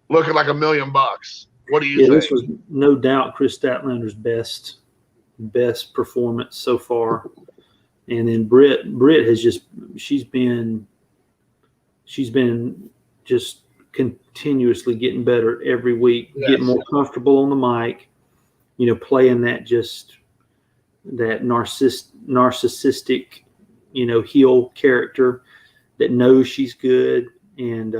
looking like $1 million. What do you think? This was no doubt Chris Statlander's best performance so far. And then Britt has she's been just continuously getting better every week, getting more comfortable on the mic, playing that narcissistic, heel character that knows she's good. And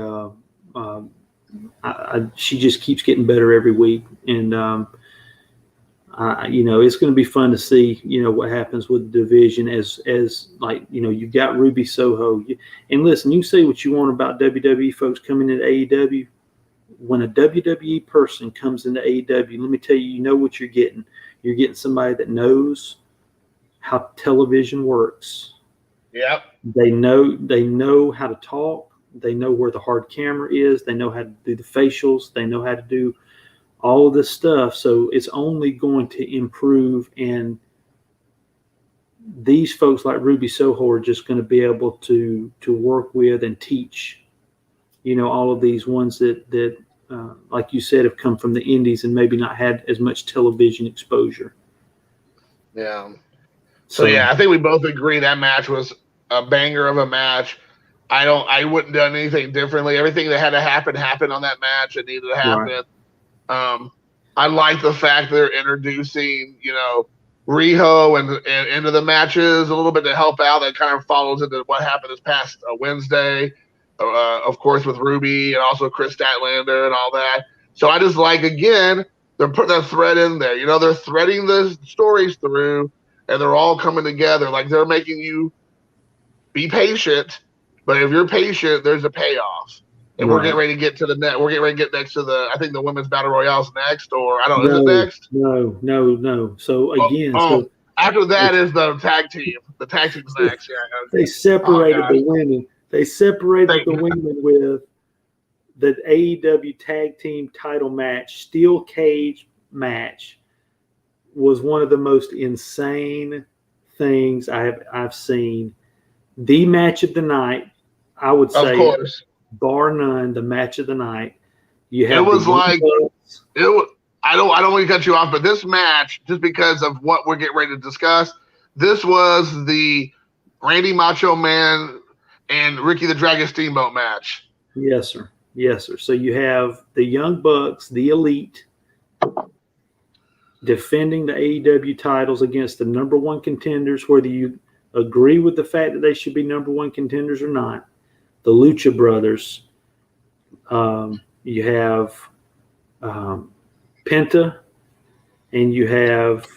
she just keeps getting better every week. And, it's going to be fun to see, what happens with the division as like, you've got Ruby Soho. And listen, you can say what you want about WWE folks coming into AEW. When a WWE person comes into AEW, let me tell you, you know what you're getting. You're getting somebody that knows how television works. Yep. They know how to talk. They know where the hard camera is. They know how to do the facials. They know how to do all of this stuff. So it's only going to improve. And these folks like Ruby Soho are just going to be able to work with and teach, all of these ones that like you said, have come from the indies and maybe not had as much television exposure. Yeah. So I think we both agree that match was a banger of a match. I wouldn't have done anything differently. Everything that had to happen happened on that match. It needed to happen. Right. I like the fact they're introducing, Riho and into the matches a little bit to help out. That kind of follows into what happened this past Wednesday, of course, with Ruby and also Chris Statlander and all that. So I just like, again, they're putting that thread in there. They're threading the stories through, and they're all coming together. Like, they're making you be patient. But if you're patient, there's a payoff. And we're getting ready to get to the net. We're getting ready to get next to I think the women's battle royale's next, or I don't know, is it next? No. So again, after that is the tag team. The tag team's next. Yeah. They separated the women. They separated the women with the AEW tag team title match, steel cage match, was one of the most insane things I've seen. The match of the night, I would say, of course, bar none, the match of the night. It was like it was. I don't want to cut you off, but this match, just because of what we're getting ready to discuss, this was the Randy Macho Man and Ricky the Dragon Steamboat match. Yes, sir. So you have the Young Bucks, the Elite, defending the AEW titles against the number one contenders, whether you agree with the fact that they should be number one contenders or not. The Lucha Brothers. You have Penta, and you have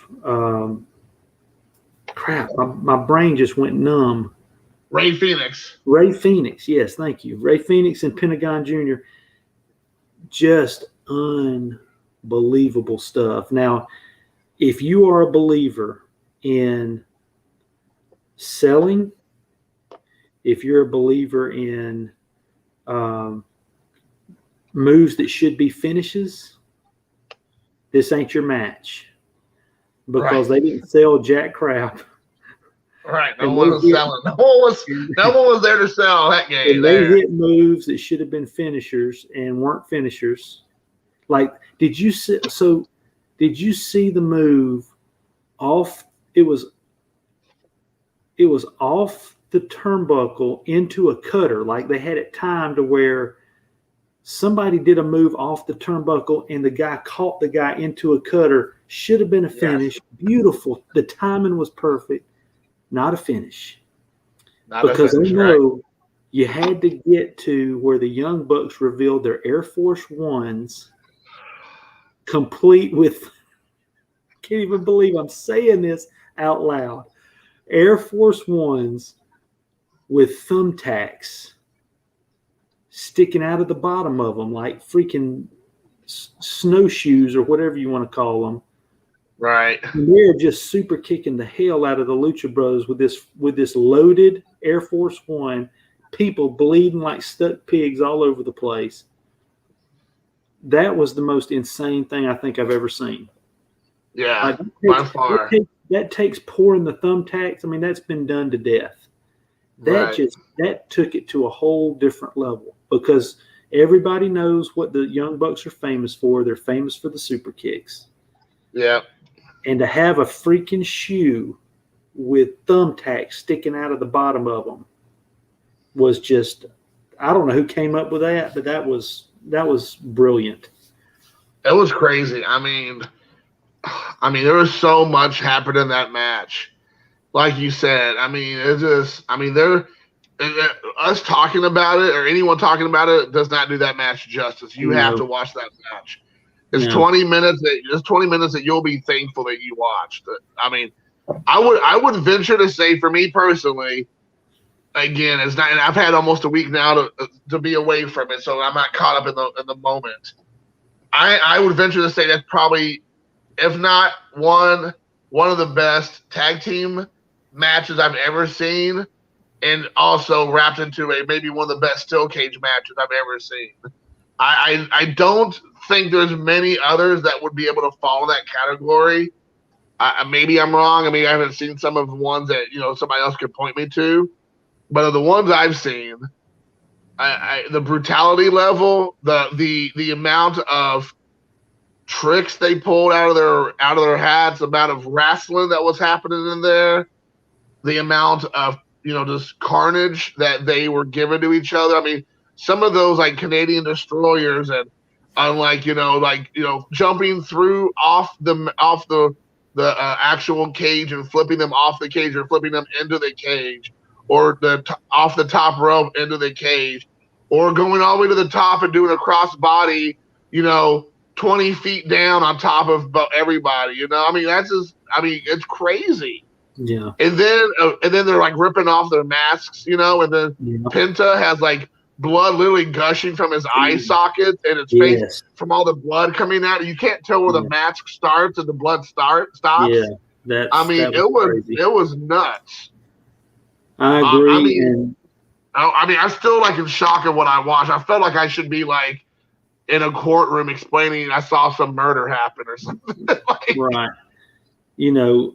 my brain just went numb. Ray Phoenix, yes, thank you. Ray Phoenix and Pentagon Jr. Just unbelievable stuff. Now, if you are a believer in selling, if you're a believer in moves that should be finishes, this ain't your match, because they didn't sell jack crap. Right, no one was selling. No one was there to sell that game. And they hit moves that should have been finishers and weren't finishers. Like, did you see the move off? It was off the turnbuckle into a cutter. Like, they had it timed to where somebody did a move off the turnbuckle and the guy caught the guy into a cutter. Should have been a finish. Yes. Beautiful. The timing was perfect. Not a finish. Because I know you had to get to where the Young Bucks revealed their Air Force Ones, complete with, I can't even believe I'm saying this out loud, Air Force Ones with thumbtacks sticking out of the bottom of them like freaking snowshoes or whatever you want to call them. Right. And they're just super kicking the hell out of the Lucha Bros with this loaded Air Force One, people bleeding like stuck pigs all over the place. That was the most insane thing I think I've ever seen. Yeah, by far. That takes pouring the thumbtacks. I mean, that's been done to death. That took it to a whole different level because everybody knows what the Young Bucks are famous for. They're famous for the super kicks. Yeah. And to have a freaking shoe with thumbtacks sticking out of the bottom of them was just, I don't know who came up with that, but that was brilliant. It was crazy. I mean, there was so much happened in that match. Like you said, us talking about it or anyone talking about it does not do that match justice. You have to watch that match. It's 20 minutes. It's 20 minutes that you'll be thankful that you watched. I mean, I would venture to say, for me personally, again, it's not. And I've had almost a week now to be away from it, so I'm not caught up in the moment. I would venture to say that's probably, if not one of the best tag team matches I've ever seen, and also wrapped into maybe one of the best steel cage matches I've ever seen. I don't think there's many others that would be able to fall in that category. Maybe I'm wrong. I mean, I haven't seen some of the ones that somebody else could point me to, but of the ones I've seen, the brutality level, the amount of tricks they pulled out of their hats, the amount of wrestling that was happening in there, the amount of just carnage that they were giving to each other. I mean, some of those like Canadian destroyers and jumping through off the actual cage and flipping them off the cage or flipping them into the cage, or off the top rope into the cage, or going all the way to the top and doing a crossbody, 20 feet down on top of everybody. I mean, it's crazy. Yeah. And then they're like ripping off their masks, and then Penta has like blood literally gushing from his eye sockets and his face from all the blood coming out. You can't tell where the mask starts and the blood stops. Yeah, it was nuts. I agree. I'm still like in shock at what I watched. I felt like I should be like in a courtroom explaining I saw some murder happen or something. Right.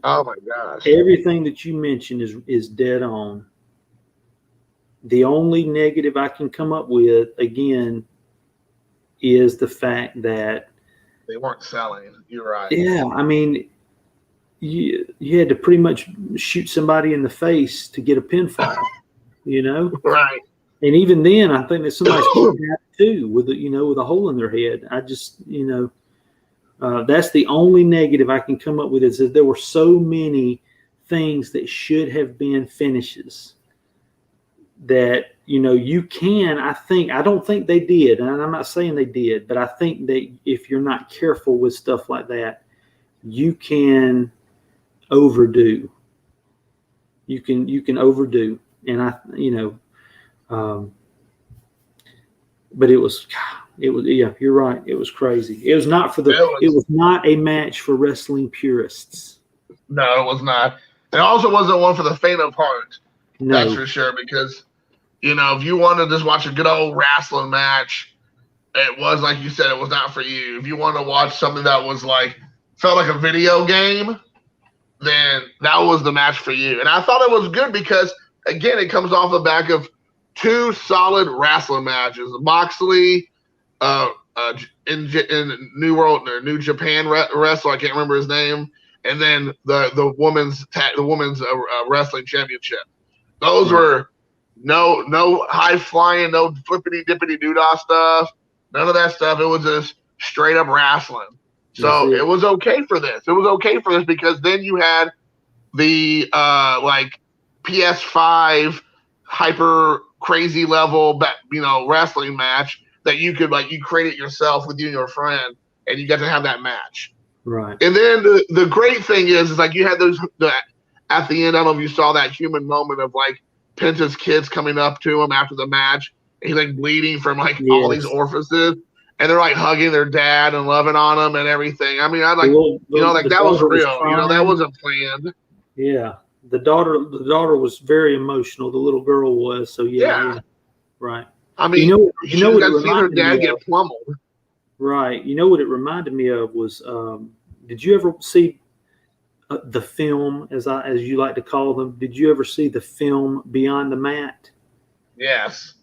Oh my gosh. Everything that you mentioned is dead on. The only negative I can come up with, again, is the fact that they weren't selling. You're right. Yeah, I mean, you had to pretty much shoot somebody in the face to get a pinfall, Right. And even then, I think that somebody's shooting out too with a hole in their head. I just, that's the only negative I can come up with, is that there were so many things that should have been finishes that, you can, I don't think they did. And I'm not saying they did, but I think that if you're not careful with stuff like that, you can overdo. You can overdo. And but it was, you're right. It was crazy. It was not it was not a match for wrestling purists. No, it was not. It also wasn't one for the faint of heart. No. That's for sure. Because, if you want to just watch a good old wrestling match, it was, like you said, it was not for you. If you want to watch something that was felt like a video game, then that was the match for you. And I thought it was good because, again, it comes off the back of two solid wrestling matches. Moxley, in New Japan wrestler, I can't remember his name, and then the women's wrestling championship. Those were no high flying, no flippity dippity doodah stuff. None of that stuff. It was just straight up wrestling. So it was okay for this. It was okay for this because then you had the like PS5 hyper crazy level, wrestling match that you could you create it yourself with you and your friend, and you got to have that match. Right. And then the great thing is like you had at the end. I don't know if you saw that human moment of like Penta's kids coming up to him after the match. And he's like bleeding from all these orifices. And they're like hugging their dad and loving on him and everything. I mean, I like, that was real. That wasn't planned. Yeah. The daughter was very emotional. The little girl was. So yeah. Right. I mean, you know what it reminded her dad get pummeled. Right. You know what it reminded me of was, did you ever see the film, as you like to call them? Did you ever see the film Beyond the Mat? Yes.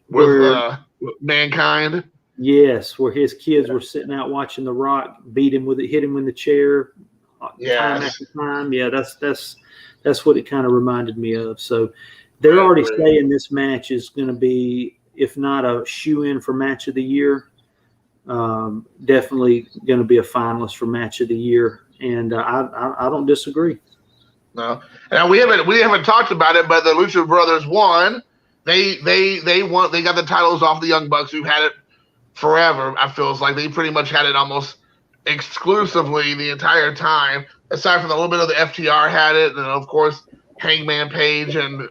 With Mankind. Yes, where his kids were sitting out watching The Rock hit him with the chair time after time. Yeah, that's what it kind of reminded me of. So they're already saying this match is going to be, if not a shoe-in for match of the year, definitely going to be a finalist for match of the year. And I don't disagree. No, and we haven't talked about it, but the Lucha Brothers won. They won. They got the titles off the Young Bucks, who've had it forever. I feels like they pretty much had it almost exclusively the entire time, aside from a little bit of the FTR had it, and of course Hangman Page and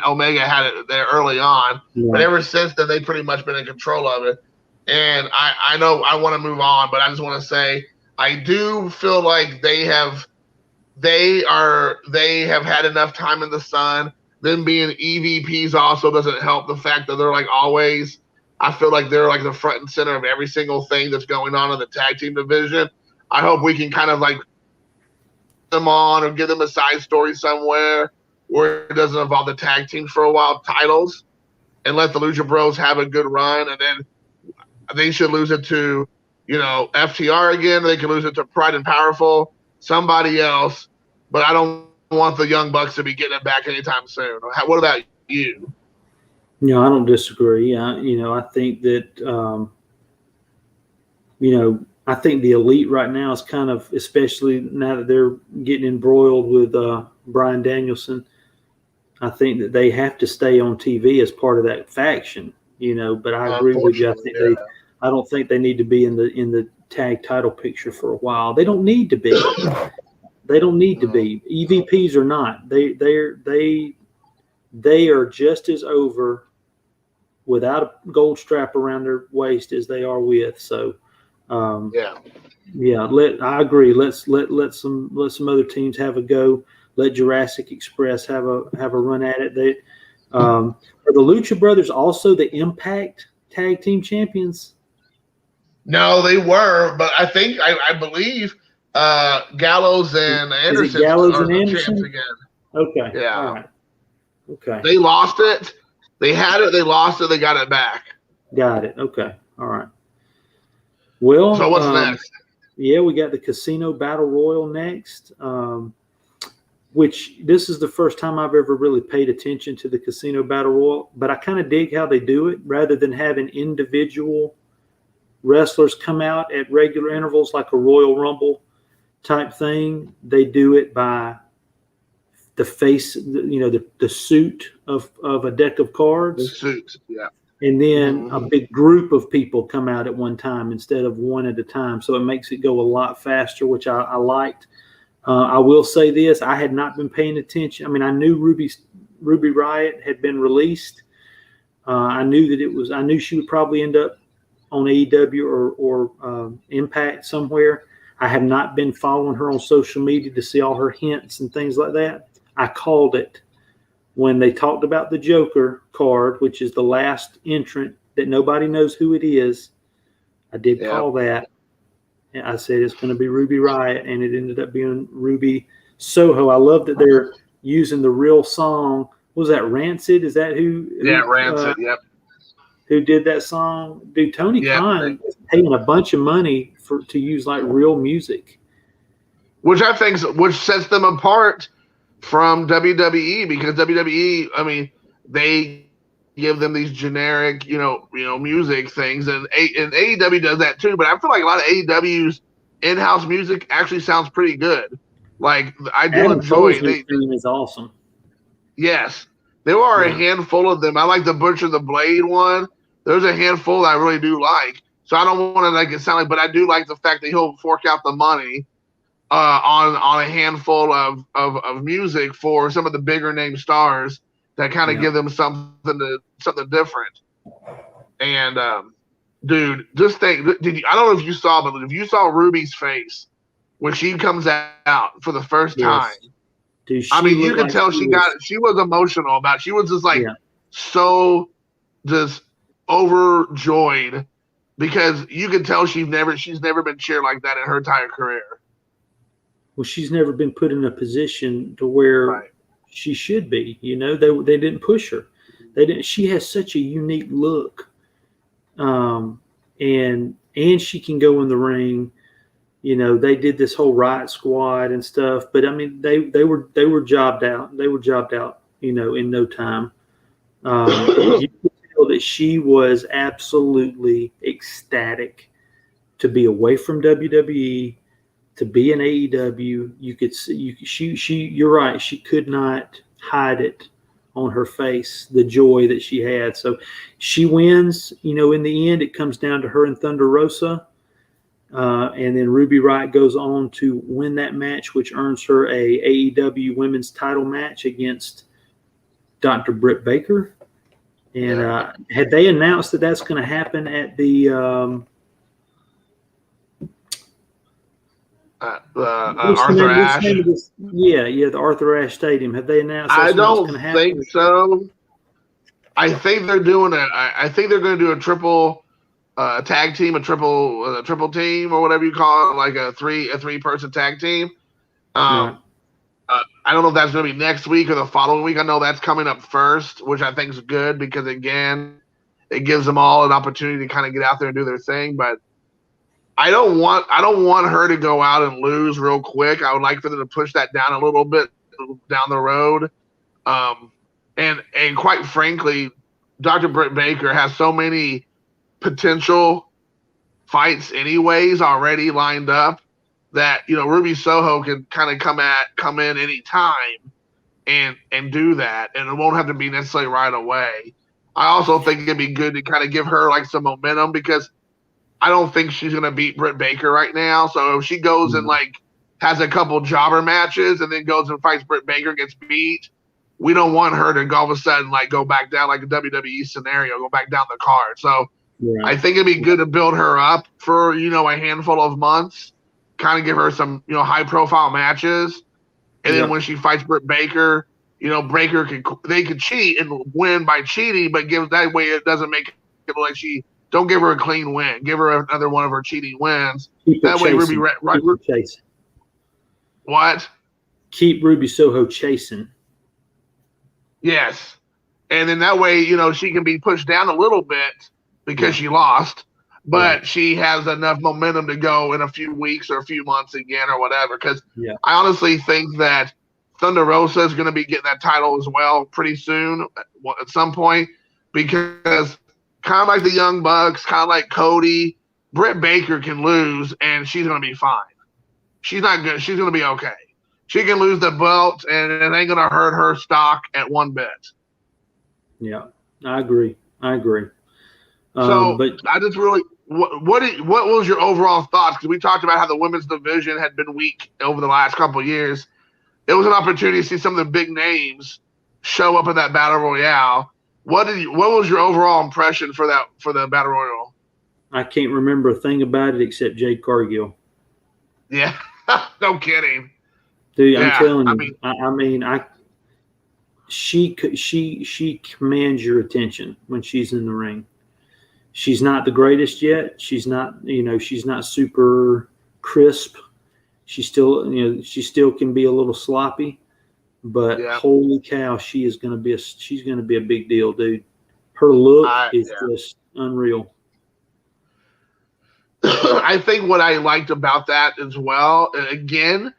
Omega had it there early on. Yeah. But ever since then, they've pretty much been in control of it. And I know I want to move on, but I just want to say I do feel like they have had enough time in the sun. Them being EVPs also doesn't help the fact that they're like always. I feel like they're like the front and center of every single thing that's going on in the tag team division. I hope we can kind of like them on or give them a side story somewhere where it doesn't involve the tag teams for a while, titles, and let the Lucha Bros have a good run. And then they should lose it to, FTR again. They can lose it to Pride and Powerful, somebody else. But I don't want the Young Bucks to be getting it back anytime soon. What about you? No, I don't disagree. I think that, I think the Elite right now is kind of, especially now that they're getting embroiled with Bryan Danielson, I think that they have to stay on TV as part of that faction, but I agree with you. I don't think they need to be in the tag title picture for a while. They don't need to be. They don't need to be. EVPs or not. They are just as over without a gold strap around their waist as they are with. So, I agree. Let's let some other teams have a go. Let Jurassic Express have a run at it. Are the Lucha Brothers also the Impact Tag Team Champions? No, they were, but I believe Gallows and Anderson Gallows are and the Anderson champs again. Okay. Yeah. All right. Okay. They lost it. They had it. They lost it. They got it back. Got it. Okay. All right. Well, so what's next? Yeah, we got the Casino Battle Royal next, which this is the first time I've ever really paid attention to the Casino Battle Royal, but I kind of dig how they do it rather than having individual wrestlers come out at regular intervals like a Royal Rumble type thing. They do it by the face, the suit of a deck of cards. The suit, yeah. And then a big group of people come out at one time instead of one at a time. So it makes it go a lot faster, which I liked. I will say this. I had not been paying attention. I mean, I knew Ruby Riott had been released. I knew she would probably end up on AEW or Impact somewhere. I have not been following her on social media to see all her hints and things like that. I called it when they talked about the Joker card, which is the last entrant that nobody knows who it is. I did call that. And I said it's going to be Ruby Riott, and it ended up being Ruby Soho. I love that they're using the real song. What was that, Rancid? Is that who? Yeah, Rancid, yep. Who did that song? Dude, Tony Khan is paying a bunch of money to use like real music. Which sets them apart from WWE, because WWE, I mean, they give them these generic, music things, and AEW does that too. But I feel like a lot of AEW's in-house music actually sounds pretty good. Like I do Adam enjoy Cole's new theme is awesome. Yes, there are a handful of them. I like the Butcher the Blade one. There's a handful that I really do like. So I don't want to make it sound like, but I do like the fact that he'll fork out the money on a handful of music for some of the bigger name stars that kind of give them something different. And dude, just think, I don't know if you saw, but if you saw Ruby's face when she comes out for the first time, dude, you could tell she was emotional about it. She was just like so just overjoyed because you could tell she's never been cheered like that in her entire career. Well, she's never been put in a position to where she should be. They didn't push her. They didn't. She has such a unique look, and she can go in the ring. They did this whole Riot Squad and stuff, but I mean, they were jobbed out. They were jobbed out, in no time. You could tell that she was absolutely ecstatic to be away from WWE. To be in AEW, you could see you're right. She could not hide it on her face, the joy that she had. So she wins. In the end, it comes down to her and Thunder Rosa, and then Ruby Riott goes on to win that match, which earns her a AEW Women's Title match against Dr. Britt Baker. And had they announced that that's going to happen at the Arthur Ashe. The Arthur Ashe Stadium. Have they announced? I don't think so. I think they're doing it. I think they're going to do a triple tag team, a triple team, or whatever you call it, like a three person tag team. I don't know if that's going to be next week or the following week. I know that's coming up first, which I think is good because again, it gives them all an opportunity to kind of get out there and do their thing, but. I don't want her to go out and lose real quick. I would like for them to push that down a little bit down the road. And quite frankly, Dr. Britt Baker has so many potential fights anyways already lined up that, Ruby Soho can kind of come in any time and do that. And it won't have to be necessarily right away. I also think it'd be good to kind of give her like some momentum because I don't think she's going to beat Britt Baker right now. So if she goes and has a couple jobber matches and then goes and fights Britt Baker, gets beat, we don't want her to all of a sudden go back down like a WWE scenario, go back down the card. So I think it'd be good to build her up for, a handful of months, kind of give her some, high profile matches. And then when she fights Britt Baker, Baker they could cheat and win by cheating, but that way it doesn't make it like don't give her a clean win. Give her another one of her cheating wins. That way, Ruby chasing. What? Keep Ruby Soho chasing. Yes, and then that way, she can be pushed down a little bit because she lost, but she has enough momentum to go in a few weeks or a few months again or whatever. Because I honestly think that Thunder Rosa is going to be getting that title as well pretty soon at some point because. Kind of like the Young Bucks, kind of like Cody, Britt Baker can lose, and she's going to be fine. She's not good. She's going to be okay. She can lose the belt, and it ain't going to hurt her stock at one bit. Yeah, I agree. So, but I just really – what was your overall thoughts? Because we talked about how the women's division had been weak over the last couple of years. It was an opportunity to see some of the big names show up in that Battle Royale. What was your overall impression for the Battle Royal? I can't remember a thing about it except Jade Cargill. Yeah, no kidding, dude. I'm telling you. She commands your attention when she's in the ring. She's not the greatest yet. She's not super crisp. She still can be a little sloppy. But holy cow, she's going to be a big deal, dude. Her look is just unreal. I think what I liked about that as well, again,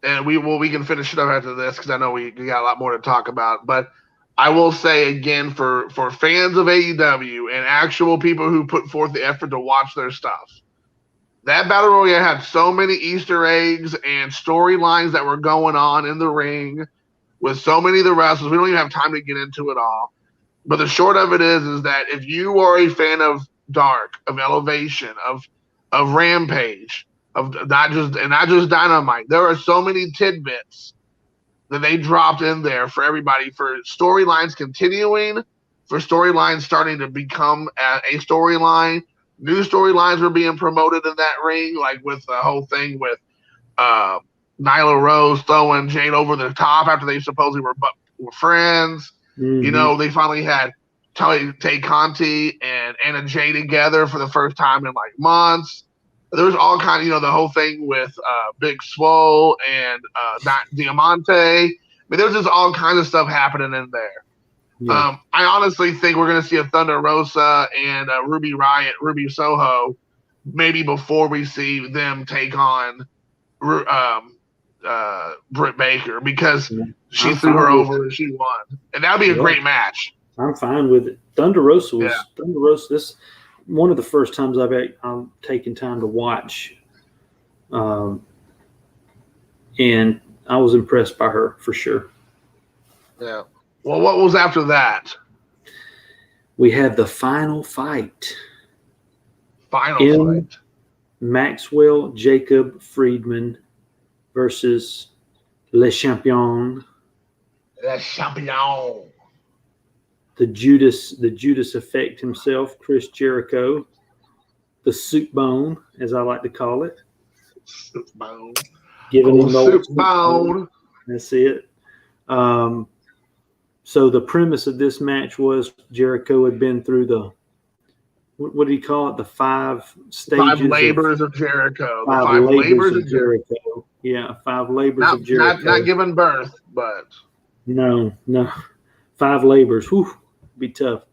and we can finish it up after this because I know we got a lot more to talk about. But I will say again for fans of AEW and actual people who put forth the effort to watch their stuff, that Battle Royale had so many Easter eggs and storylines that were going on in the ring with so many of the wrestlers. We don't even have time to get into it all. But the short of it is that if you are a fan of Dark, of Elevation, of Rampage, of not just Dynamite, there are so many tidbits that they dropped in there for everybody, for storylines continuing, for storylines starting to become a storyline. New storylines were being promoted in that ring, like with the whole thing with Nyla Rose throwing Jade over the top after they supposedly were friends. Mm-hmm. You know, they finally had Tay Conti and Anna Jay together for the first time in like months. There was all kind of, you know, the whole thing with Big Swole and Diamante. I mean, there's just all kinds of stuff happening in there. Yeah. I honestly think we're going to see a Thunder Rosa and Ruby Riott, Ruby Soho, maybe before we see them take on Britt Baker, because she threw her over and she won. And that would be a great match. I'm fine with it. Thunder Rosa was Thunder Rosa. This one of the first times I've taken time to watch, and I was impressed by her for sure. Yeah. Well, what was after that? We had the final fight. Maxwell Jacob Friedman versus Le Champion. Le Champion. The Judas Effect himself, Chris Jericho, the soup bone, as I like to call it. Soup bone. Giving him soup bone. That's it. So the premise of this match was Jericho had been through the, what did he call it? The 5 stages. 5 labors of Jericho. The 5 labors of Jericho. Yeah, 5 labors of Jericho. Not giving birth, but. No. 5 labors. Whew. Be tough.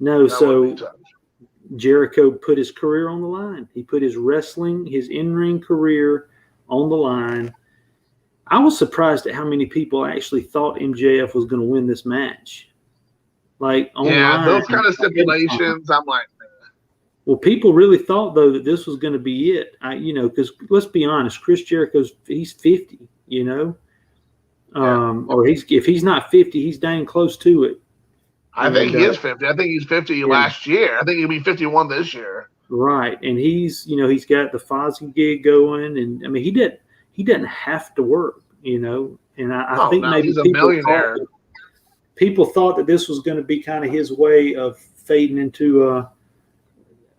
No, so Jericho put his career on the line. He put his wrestling, his in-ring career on the line. I was surprised at how many people actually thought MJF was going to win this match. Like online, those kind of stipulations, I'm like, man. Well, people really thought though that this was going to be it. Because let's be honest, Chris he's 50. Or if he's not 50, he's dang close to it. I think he is 50. I think he's 50 last year. I think he'll be 51 this year. Right, and he's got the Fozzy gig going, and I mean he doesn't have to work, and I think maybe he's a millionaire. People thought that this was going to be kind of his way of fading into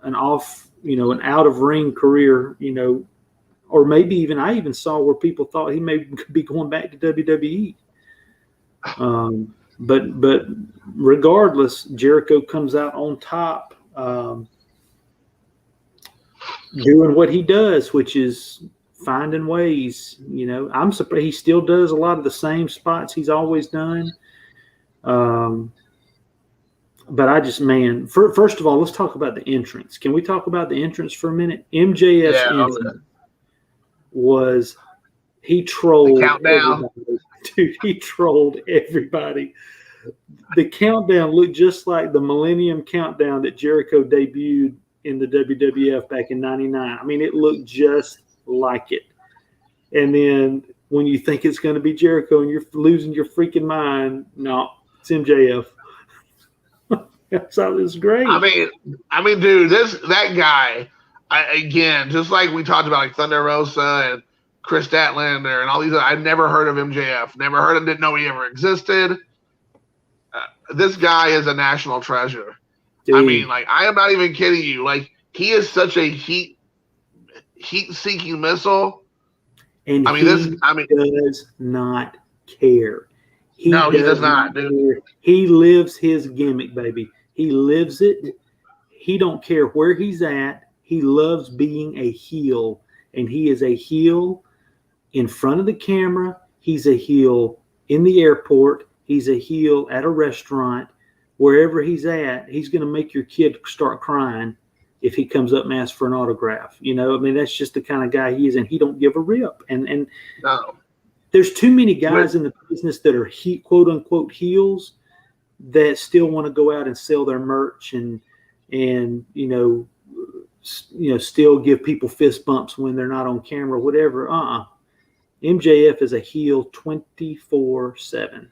an out of ring career, or maybe even I even saw where people thought he may be going back to WWE. But regardless, Jericho comes out on top, doing what he does, which is finding ways. I'm surprised he still does a lot of the same spots he's always done. But I just, first of all, let's talk about the entrance. Can we talk about the entrance for a minute? MJF's entrance was, he trolled countdown. Dude, he trolled everybody. The countdown looked just like the Millennium Countdown that Jericho debuted in the WWF back in '99. I mean, it looked just like it. And then when you think it's going to be Jericho and you're losing your freaking mind, no, it's MJF. So it was great. I mean, dude, that guy, again, just like we talked about, like Thunder Rosa and Chris Statlander and all these, I've never heard of MJF. Never heard of him, didn't know he ever existed. This guy is a national treasure. Dude. I mean, like, I am not even kidding you. Like, he is such a heat-seeking missile. And he does not care. He does not, dude. He lives his gimmick, baby. He lives it. He don't care where he's at. He loves being a heel. And he is a heel in front of the camera. He's a heel in the airport. He's a heel at a restaurant. Wherever he's at, he's going to make your kid start crying if he comes up and asks for an autograph. That's just the kind of guy he is, and he don't give a rip. And no. There's too many guys in the business that are quote unquote heels that still want to go out and sell their merch and still give people fist bumps when they're not on camera, whatever. MJF is a heel 24/7.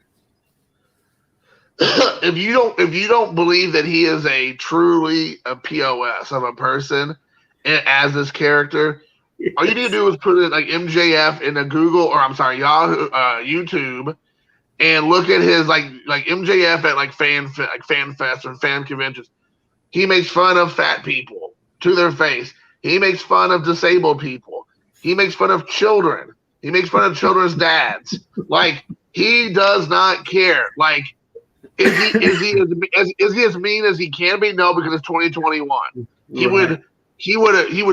If you don't believe that he is truly a POS of a person as this character, yes. All you need to do is put it like MJF in a Google Yahoo, YouTube, and look at his like MJF at like fan fest or fan conventions. He makes fun of fat people to their face. He makes fun of disabled people. He makes fun of children. He makes fun of children's dads. Like, he does not care. Like, is he as mean as he can be? No, because it's 2021. He would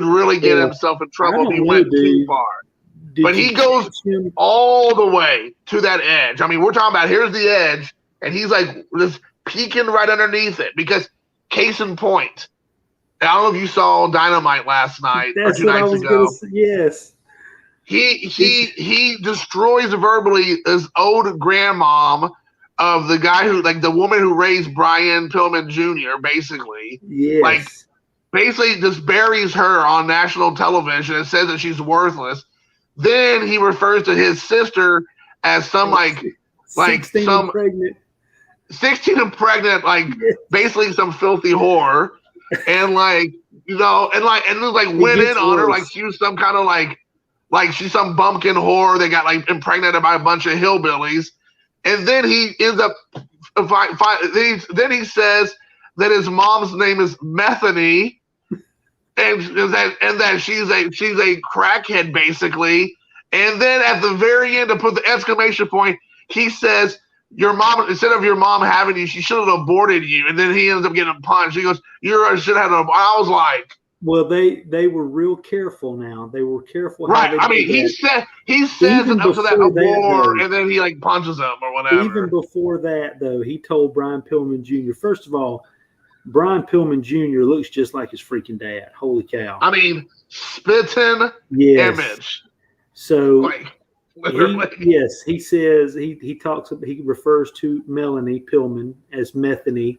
really get himself in trouble if he went too far. But he goes all the way to that edge. I mean, we're talking about here's the edge, and he's like just peeking right underneath it. Because case in point, I don't know if you saw Dynamite last night or 2 nights ago. Yes. He destroys verbally his old grandmom of the guy who, like, the woman who raised Brian Pillman Jr. basically. Yes. Like, basically just buries her on national television and says that she's worthless. Then he refers to his sister as some 16 and pregnant, like basically some filthy whore, and went in on her like she was some kind of like she's some bumpkin whore that got like impregnated by a bunch of hillbillies, and then he ends up then he says that his mom's name is Methany. And that she's a crackhead basically, and then at the very end to put the exclamation point, he says, "Your mom, instead of your mom having you, she should have aborted you." And then he ends up getting punched. He goes, "You should have." I was like, "Well, they were real careful. Now they were careful." Right. I mean, he says up to that abort, and then he like punches him or whatever. Even before that, though, he told Brian Pillman Jr. First of all, Brian Pillman Jr. looks just like his freaking dad. Holy cow. I mean, spitting image. So, he says, he refers to Melanie Pillman as Methany.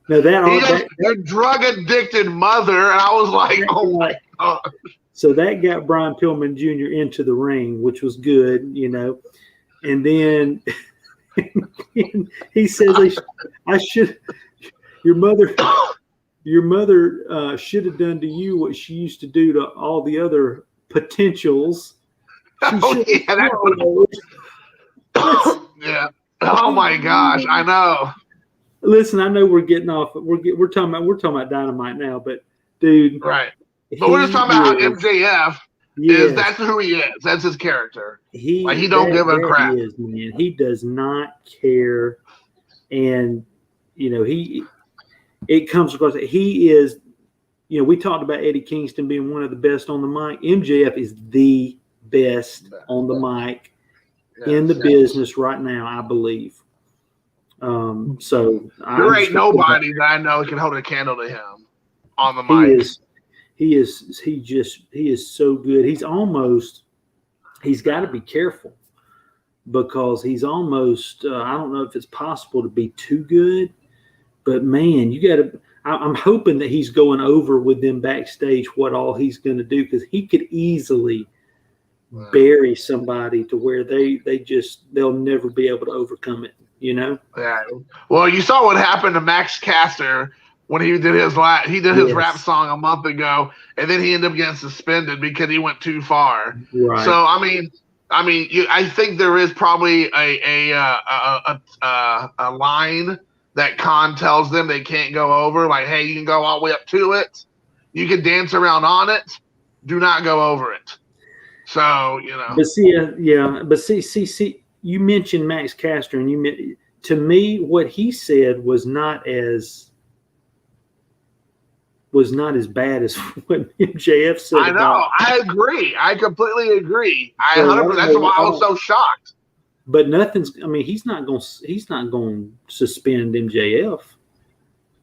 Now your drug-addicted mother, and I was like, oh my God. So that got Brian Pillman Jr. into the ring, which was good, and then he says, your mother should have done to you what she used to do to all the other potentials. Yeah. Oh my gosh, I know. Listen, I know we're getting off. We're talking about Dynamite now, but dude, right? But we're just talking about how MJF is. That's who he is. That's his character. He don't give a crap. Man. He does not care, and it comes across. He is. We talked about Eddie Kingston being one of the best on the mic. MJF is the best on the mic in the business right now, I believe. So there ain't nobody that I know can hold a candle to him on the mic. He is so good. He's got to be careful because he's almost, I don't know if it's possible to be too good, but man, I'm hoping that he's going over with them backstage what all he's going to do, because he could easily bury somebody to where they'll never be able to overcome it. Yeah. Well, you saw what happened to Max Caster when he did his rap song a month ago, and then he ended up getting suspended because he went too far. Right. So I think there is probably a line that Khan tells them they can't go over. Like, hey, you can go all the way up to it. You can dance around on it. Do not go over it. So But see. You mentioned Max Caster, and to me, what he said was not as bad as what MJF said. I know. I agree. I completely agree. That's why I was so shocked. But nothing's. I mean, he's not going to suspend MJF.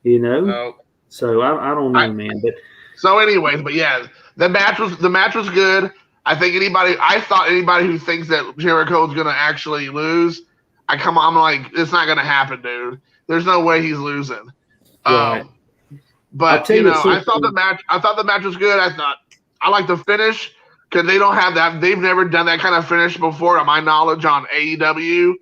No. So I don't know, man. But so, anyways, but yeah, the match was good. I thought anybody who thinks that Jericho's going to actually lose, I'm like, it's not going to happen, dude. There's no way he's losing. Right. But I thought the match was good. I like the finish because they don't have that. They've never done that kind of finish before, to my knowledge, on AEW,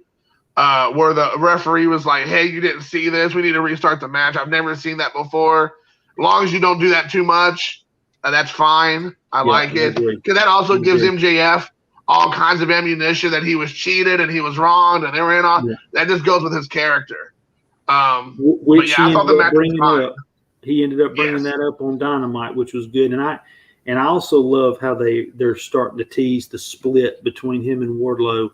where the referee was like, "Hey, you didn't see this. We need to restart the match." I've never seen that before. As long as you don't do that too much, that's fine. I like it because that also gives MJF all kinds of ammunition that he was cheated and he was wronged and they were in on. Yeah. That just goes with his character. I thought the match was fine. He ended up bringing that up on Dynamite, which was good. And I also love how they're starting to tease the split between him and Wardlow.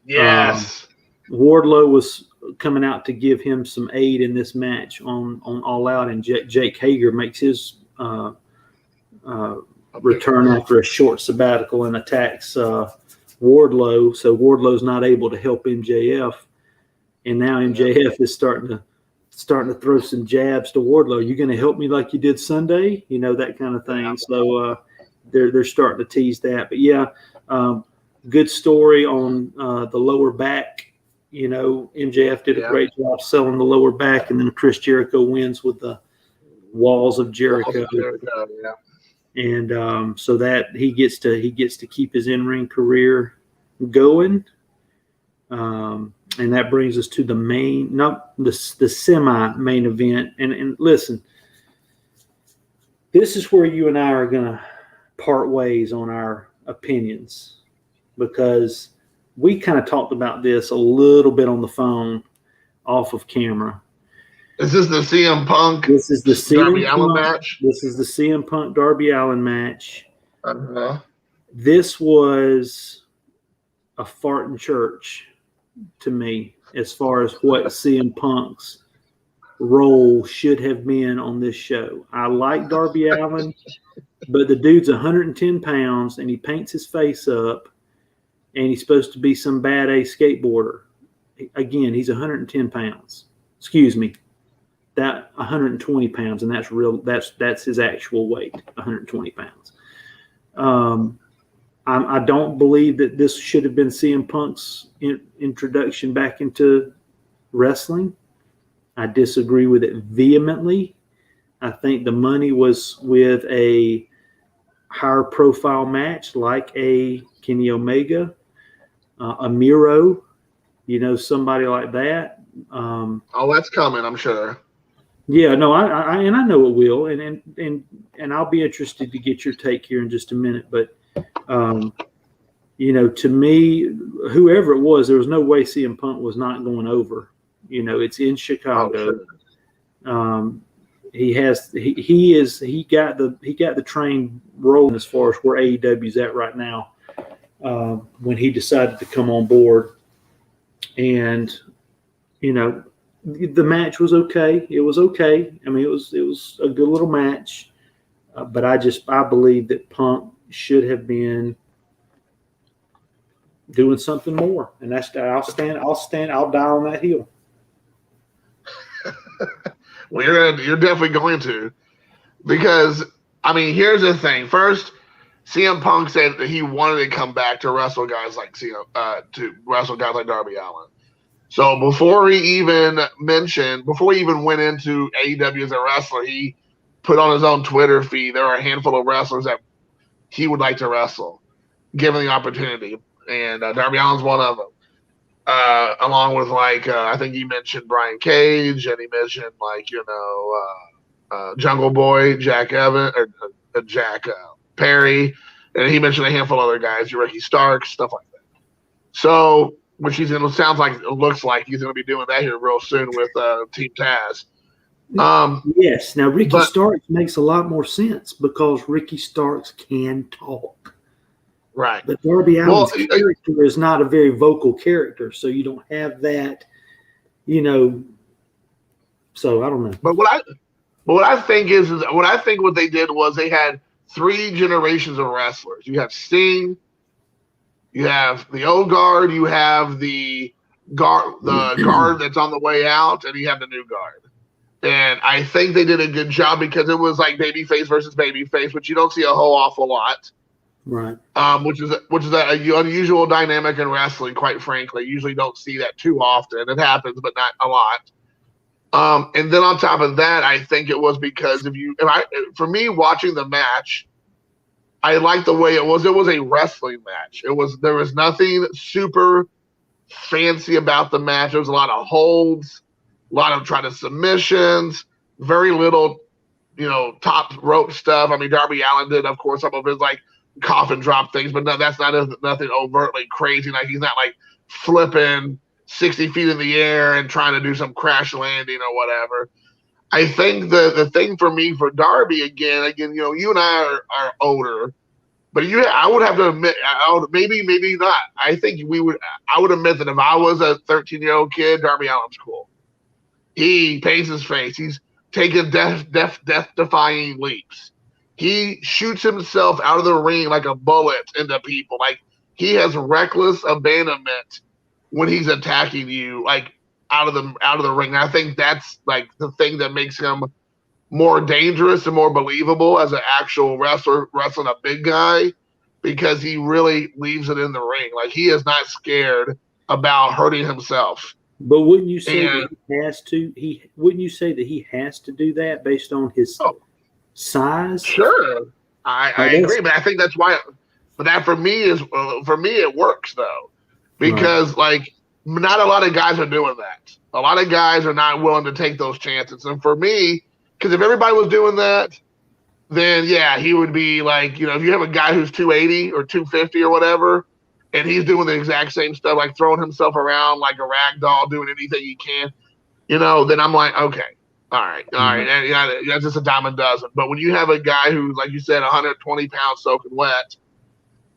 Yes. Wardlow was coming out to give him some aid in this match on All Out, and Jake Hager makes his return after a short sabbatical and attacks Wardlow. So Wardlow's not able to help MJF, and now MJF is starting to throw some jabs to Wardlow. You going to help me like you did Sunday? That kind of thing. So they're starting to tease that. But good story on the lower back. MJF did a great job selling the lower back, and then Chris Jericho wins with the Walls of Jericho. And so that he gets to keep his in-ring career going. And that brings us to the semi-main event. And listen, this is where you and I are going to part ways on our opinions, because we kind of talked about this a little bit on the phone off of camera. Is this the CM Punk? This is the Darby Allin match. This is the CM Punk Darby Allin match. Uh-huh. This was a fart in church to me as far as what CM Punk's role should have been on this show. I like Darby Allin, but the dude's 110 pounds and he paints his face up and he's supposed to be some bad A skateboarder. Again, he's 110 pounds. Excuse me. That 120 pounds, and that's real. That's his actual weight, 120 pounds. I don't believe that this should have been CM Punk's introduction back into wrestling. I disagree with it vehemently. I think the money was with a higher profile match like a Kenny Omega, a Miro, somebody like that. That's coming, I'm sure. Yeah, no, I know it will, and I'll be interested to get your take here in just a minute. But to me, whoever it was, there was no way CM Punk was not going over. It's in Chicago. Oh, sure. He got the train rolling as far as where AEW's at right now. When he decided to come on board, and the match was okay. It was okay. I mean, it was a good little match, but I believe that Punk should have been doing something more, and I'll die on that hill. Well, you're definitely going to, because here's the thing. First, CM Punk said that he wanted to come back to wrestle guys like Darby Allin. So before he even went into AEW as a wrestler, he put on his own Twitter feed, there are a handful of wrestlers that he would like to wrestle, given the opportunity. And Darby Allin's one of them. Along with I think he mentioned Brian Cage, and he mentioned Jungle Boy, Jack Evans, or Jack Perry, and he mentioned a handful of other guys, Ricky Starks, stuff like that. So, which it looks like he's going to be doing that here real soon with Team Taz. Yes. Now, Ricky Starks makes a lot more sense because Ricky Starks can talk. Right. But Darby Allin's character is not a very vocal character, so you don't have that, so I don't know. But what I think what they did was they had 3 generations of wrestlers. You have Sting, you have the old guard, you have the guard that's on the way out, and you have the new guard. And I think they did a good job because it was like babyface versus babyface, which you don't see a whole awful lot. Right. which is an unusual dynamic in wrestling. Quite frankly, usually don't see that too often. It happens, but not a lot. And then on top of that, I think it was because for me watching the match, I liked the way it was. It was a wrestling match. There was nothing super fancy about the match. There was a lot of holds, a lot of trying to submissions, very little, top rope stuff. I mean, Darby Allin did, of course, some of his like coffin drop things, but no, that's not nothing overtly crazy. Like he's not like flipping 60 feet in the air and trying to do some crash landing or whatever. I think the thing for me for Darby again, you and I are older, but I would have to admit, maybe not. I think I would admit that if I was a 13-year-old kid, Darby Allin's cool. He paints his face. He's taking death-defying leaps. He shoots himself out of the ring like a bullet into people. Like he has reckless abandonment when he's attacking you, like out of the ring. And I think that's like the thing that makes him more dangerous and more believable as an actual wrestler wrestling a big guy, because he really leaves it in the ring. Like he is not scared about hurting himself. But wouldn't you say that he has to? Wouldn't you say that he has to do that based on his size? Sure, I agree, but I think that's why. But that for me it works though, because like not a lot of guys are doing that. A lot of guys are not willing to take those chances, and for me, because if everybody was doing that, then yeah, he would be like, if you have a guy who's 280 or 250 or whatever, and he's doing the exact same stuff, like throwing himself around like a rag doll, doing anything he can, then I'm like, okay, all right. And, that's just a dime a dozen. But when you have a guy who's, like you said, 120 pounds soaking wet,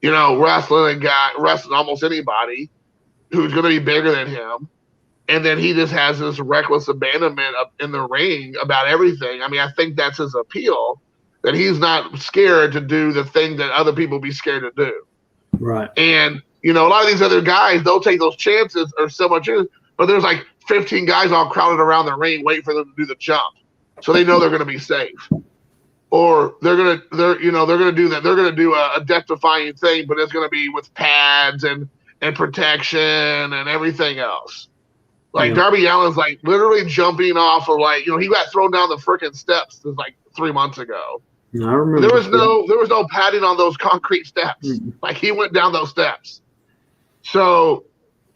wrestling almost anybody who's going to be bigger than him, and then he just has this reckless abandonment in the ring about everything. I mean, I think that's his appeal, that he's not scared to do the thing that other people be scared to do. Right. And, a lot of these other guys, they'll take those chances or so much, but there's like 15 guys all crowded around the ring waiting for them to do the jump. So they know they're going to be safe. Or they're going to do that. They're going to do a death-defying thing, but it's going to be with pads and protection and everything else. Like Darby Allin's like literally jumping off of he got thrown down the freaking steps like 3 months ago. I remember. There was no padding on those concrete steps. Mm-hmm. Like he went down those steps. So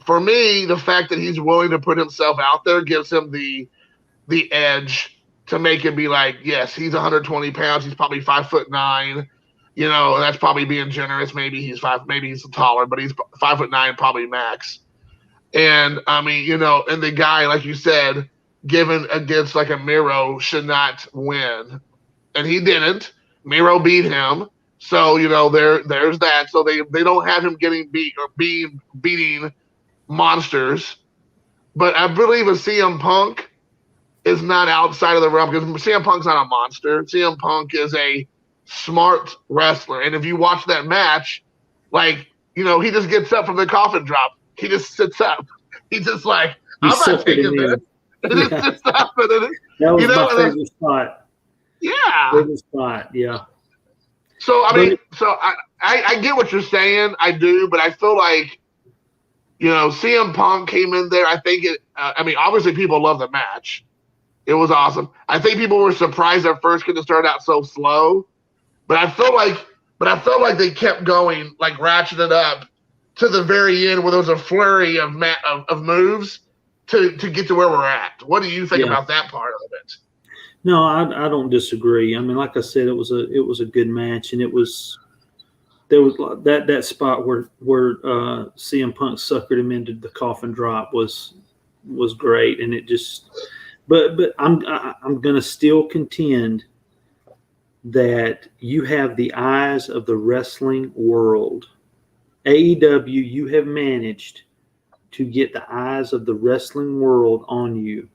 for me, the fact that he's willing to put himself out there gives him the edge to make it be like, yes, he's 120 pounds. He's probably 5'9", and that's probably being generous. Maybe he's taller, but he's 5'9", probably max. And I mean, and the guy, like you said, given against like a Miro, should not win. And he didn't. Miro beat him. So, there's that. So they don't have him getting beat or beating monsters. But I believe a CM Punk is not outside of the realm, because CM Punk's not a monster. CM Punk is a smart wrestler. And if you watch that match, like, he just gets up from the coffin drop. He just sits up. He's just like, I'm not taking this. He just sits up. That was my favorite spot. Yeah. Favorite spot, yeah. So, I get what you're saying. I do, but I feel like, CM Punk came in there. I think obviously people love the match. It was awesome. I think people were surprised at first because it started out so slow. But I felt like they kept going, like ratcheted up to the very end where there was a flurry of moves to get to where we're at. What do you think about that part of it? No, I don't disagree. I mean, like I said, it was a good match, and there was that spot where CM Punk suckered him into the coffin drop was great, and it just. But I'm gonna still contend that you have the eyes of the wrestling world. AEW, you have managed to get the eyes of the wrestling world on you,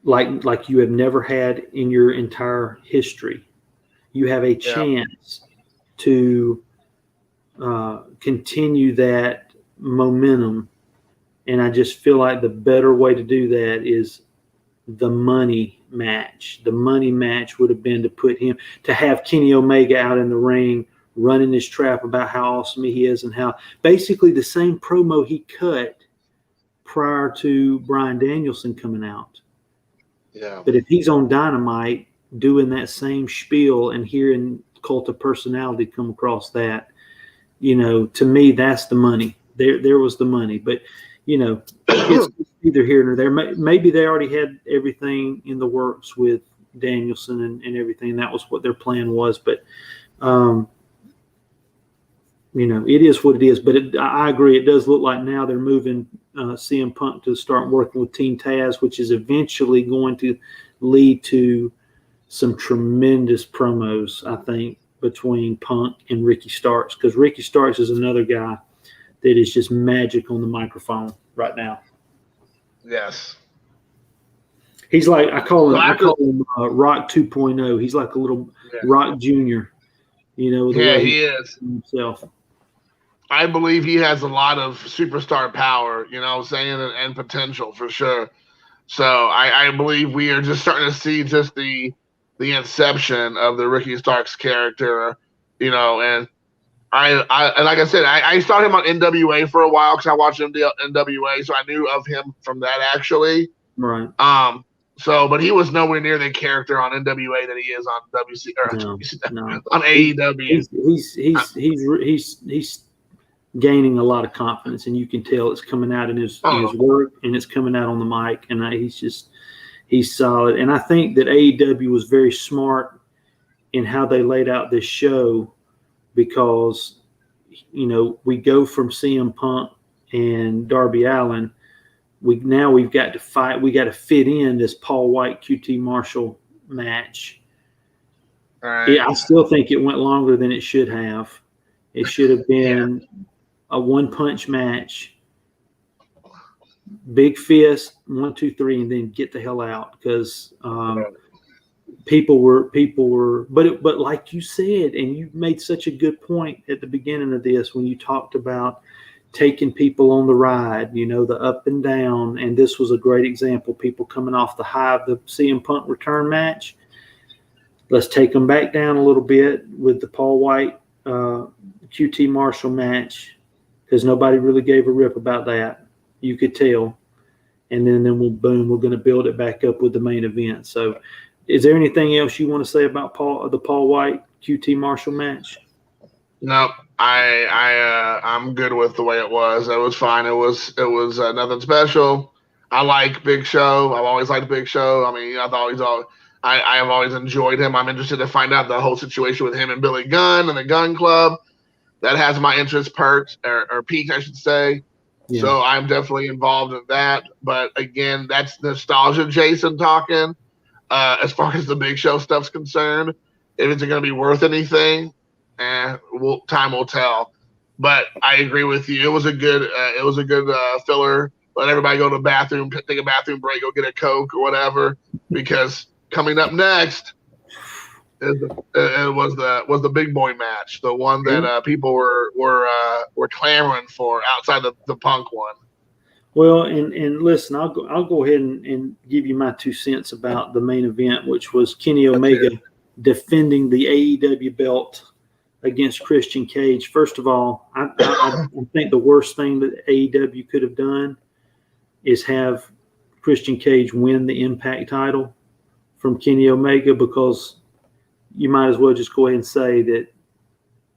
like you have never had in your entire history. You have a chance to continue that momentum, and I just feel like the better way to do that is the money match. The money match would have been to have Kenny Omega out in the ring running this trap about how awesome he is and how basically the same promo he cut prior to Bryan Danielson coming out. Yeah. But if he's on Dynamite doing that same spiel and hearing Cult of Personality come across that, to me, that's the money. There was the money. But, it's either here or there. Maybe they already had everything in the works with Danielson and everything. That was what their plan was. But, it is what it is. But I agree. It does look like now they're moving CM Punk to start working with Team Taz, which is eventually going to lead to some tremendous promos, I think, between Punk and Ricky Starks, because Ricky Starks is another guy that is just magic on the microphone right now. Yes. He's like, I call him Rock 2.0. He's like a little Rock Jr., he is. Himself. I believe he has a lot of superstar power, and potential for sure. So I believe we are just starting to see just the inception of the Ricky Starks character, and I like I said, I started him on NWA for a while because I watched NWA, so I knew of him from that actually. Right. But he was nowhere near the character on NWA that he is on on AEW. He's gaining a lot of confidence, and you can tell it's coming out in his work, and it's coming out on the mic, and he's solid. And I think that AEW was very smart in how they laid out this show, because we go from CM Punk and Darby Allin. We've got to fight. We got to fit in this Paul White QT Marshall match. Right. Yeah, I still think it went longer than it should have. It should have been a one-punch match, big fist, 1, 2, 3, and then get the hell out, because people were. But like you said, and you made such a good point at the beginning of this when you talked about taking people on the ride, the up and down, and this was a great example. People coming off the high of the CM Punk return match. Let's take them back down a little bit with the Paul White QT Marshall match, because nobody really gave a rip about that. You could tell. And then we're going to build it back up with the main event. So is there anything else you want to say about the Paul White QT Marshall match? No, I'm good with the way it was. It was fine. It was nothing special. I like Big Show. I've always liked Big Show. I mean, I have always enjoyed him. I'm interested to find out the whole situation with him and Billy Gunn and the Gun Club. That has my interest perked or peaked, I should say. Yeah. So I'm definitely involved in that. But again, that's nostalgia Jason talking. As far as the Big Show stuff's concerned, if it's going to be worth anything, time will tell. But I agree with you. It was a good filler. Let everybody go to the bathroom, take a bathroom break, go get a Coke or whatever. Because coming up next was the big boy match, the one that people were clamoring for outside the Punk one. Well, and listen, I'll go ahead and give you my 2 cents about the main event, which was Kenny Omega defending the AEW belt against Christian Cage. First of all, I think the worst thing that AEW could have done is have Christian Cage win the Impact title from Kenny Omega, because you might as well just go ahead and say that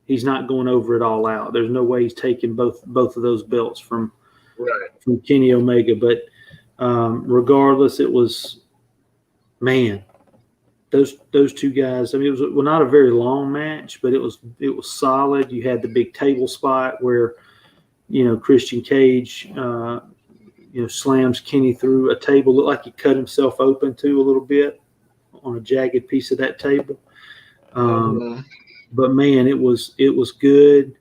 he's not going over it all out. There's no way he's taking both of those belts from Kenny Omega. But regardless, it was, man, those two guys. I mean, it was not a very long match, but it was solid. You had the big table spot where, Christian Cage, slams Kenny through a table. Looked like he cut himself open too a little bit on a jagged piece of that table. But man, it was good.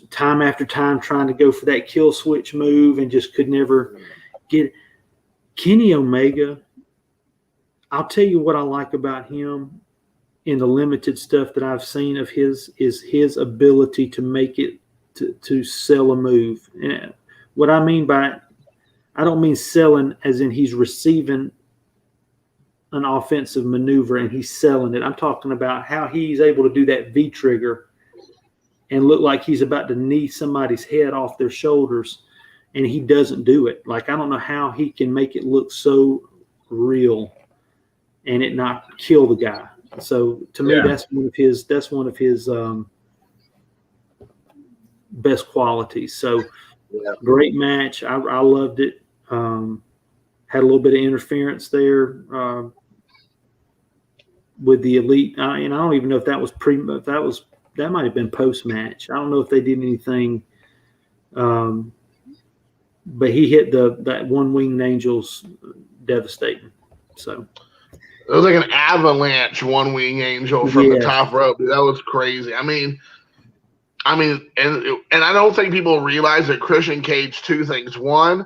Time after time trying to go for that kill switch move and just could never get it. Kenny Omega, I'll tell you what I like about him in the limited stuff that I've seen of his is his ability to make it to sell a move. And what I mean by it, I don't mean selling as in he's receiving an offensive maneuver and he's selling it. I'm talking about how he's able to do that V trigger and look like he's about to knee somebody's head off their shoulders, and he doesn't do it. Like, I don't know how he can make it look so real and it not kill the guy. So to me, that's one of his best qualities. So great match. I loved it. Had a little bit of interference there with the Elite, and I don't even know if that was that might have been post match. I don't know if they did anything, but he hit that one winged Angel's devastating. So it was like an avalanche one wing angel from the top rope. Dude, that was crazy. I mean, and I don't think people realize that Christian Cage, two things. One,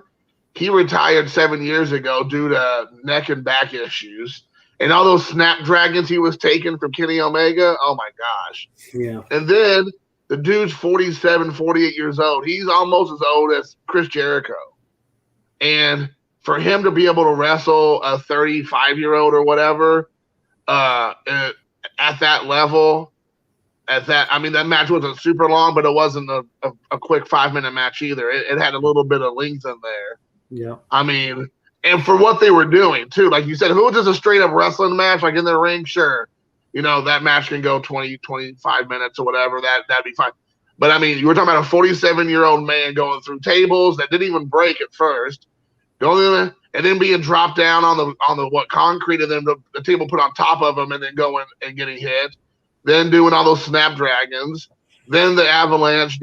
he retired 7 years ago due to neck and back issues. And all those snapdragons he was taking from Kenny Omega, oh my gosh. Yeah. And then the dude's 47, 48 years old. He's almost as old as Chris Jericho. And for him to be able to wrestle a 35-year-old or whatever at that level, that match wasn't super long, but it wasn't a quick 5-minute match either. It had a little bit of length in there. Yeah. I mean, and for what they were doing, too, like you said, if it was just a straight-up wrestling match, like in the ring, sure. That match can go 20, 25 minutes or whatever. That'd be fine. But, I mean, you were talking about a 47-year-old man going through tables that didn't even break at first, and then being dropped down on the concrete, and then the table put on top of him, and then going and getting hit. Then doing all those snapdragons. Then the avalanche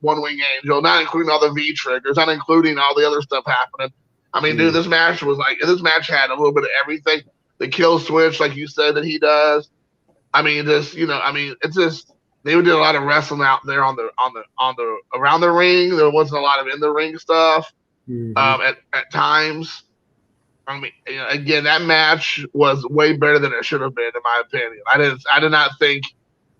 one wing angel, not including all the V triggers, not including all the other stuff happening. I mean, dude, this match had a little bit of everything. The kill switch, like you said, that he does. I mean, it's just they did a lot of wrestling out there on the around the ring. There wasn't a lot of in the ring stuff at times. I mean, again, that match was way better than it should have been, in my opinion. I did not think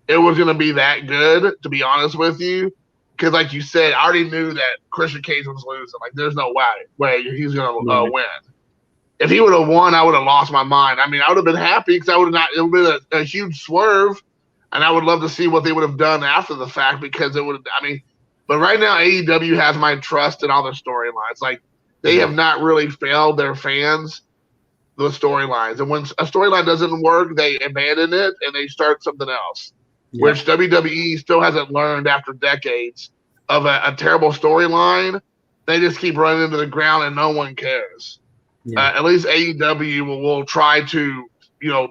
it was going to be that good, to be honest with you. Because, like you said, I already knew that Christian Cage was losing. Like, there's no way he's going to win. If he would have won, I would have lost my mind. I mean, I would have been happy because it would have been a huge swerve, and I would love to see what they would have done after the fact because it would. I mean, but right now AEW has my trust in all their storylines. Like, they have not really failed their fans with storylines, and when a storyline doesn't work, they abandon it and they start something else. Yeah. Which WWE still hasn't learned after decades of a terrible storyline. They just keep running into the ground and no one cares. Yeah. At least AEW will try to,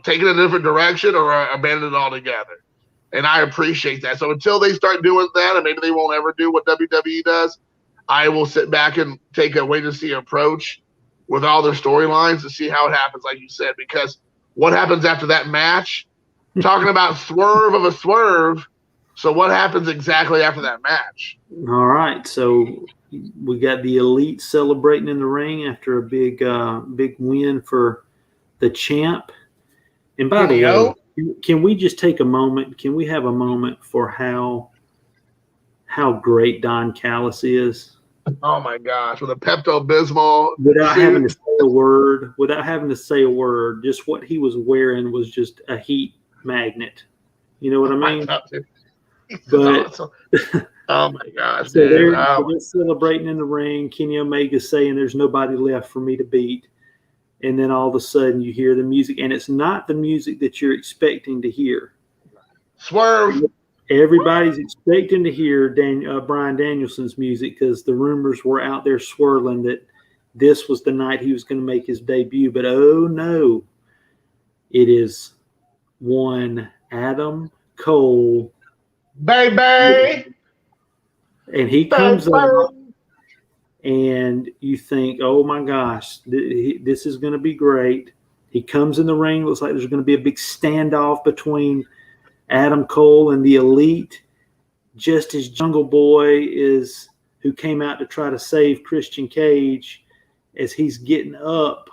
take it in a different direction or abandon it altogether. And I appreciate that. So until they start doing that, and maybe they won't ever do what WWE does, I will sit back and take a wait-and-see approach with all their storylines to see how it happens, like you said. Because what happens after that match? Talking about swerve of a swerve. So what happens exactly after that match? All right. So we got the Elite celebrating in the ring after a big win for the champ. And by the way, can we just take a moment? Can we have a moment for how great Don Callis is? Oh my gosh, with a Pepto-Bismol. Without having to say a word, just what he was wearing was just a heat magnet. You know what I mean? But oh my gosh. So they're celebrating in the ring. Kenny Omega saying there's nobody left for me to beat. And then all of a sudden you hear the music, and it's not the music that you're expecting to hear. Swerve. Everybody's expecting to hear Bryan Danielson's music because the rumors were out there swirling that this was the night he was going to make his debut. But oh no, it is one Adam Cole, baby, and he comes up, and you think, "Oh my gosh, this is going to be great." He comes in the ring. Looks like there's going to be a big standoff between Adam Cole and the Elite, just as Jungle Boy who came out to try to save Christian Cage, as he's getting up,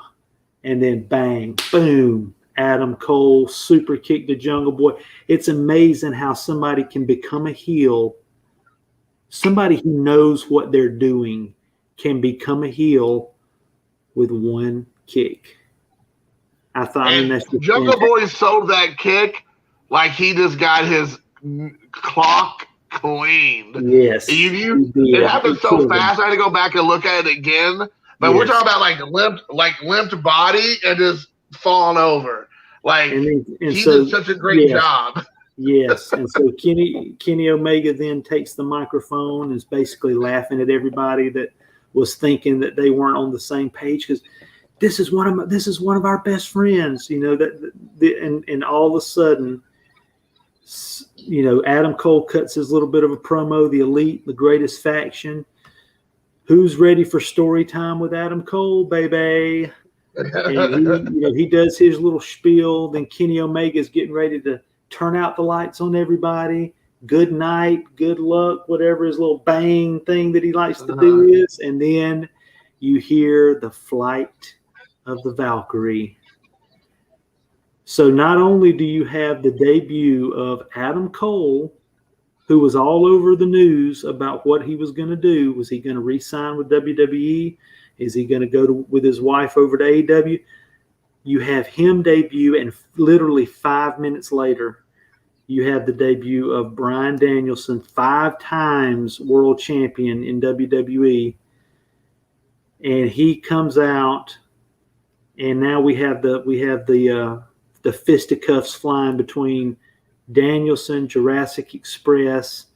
and then bang, boom. Adam Cole super kicked the Jungle Boy. It's amazing how somebody can become a heel. Somebody who knows what they're doing can become a heel with one kick. I thought, And that's just Jungle fantastic. Boy sold that kick like he just got his clock cleaned. Yes, It happened so fast. I had to go back and look at it again. But we're talking about limped body and just falling over. Like he did such a great job. Yes, and so Kenny Omega then takes the microphone and is basically laughing at everybody that was thinking that they weren't on the same page, because this is one of our best friends, and all of a sudden, Adam Cole cuts his little bit of a promo. The Elite, the greatest faction. Who's ready for story time with Adam Cole, baby? And he does his little spiel. Then Kenny Omega is getting ready to turn out the lights on everybody. Good night, good luck, whatever his little bang thing that he likes to do is. And then you hear the flight of the Valkyrie. So not only do you have the debut of Adam Cole, who was all over the news about what he was going to do. Was he going to re-sign with WWE? Is he going to go with his wife over to AEW? You have him debut, and literally 5 minutes later, you have the debut of Bryan Danielson, 5 times world champion in WWE. And he comes out, and now we have the fisticuffs flying between Danielson, Jurassic Express,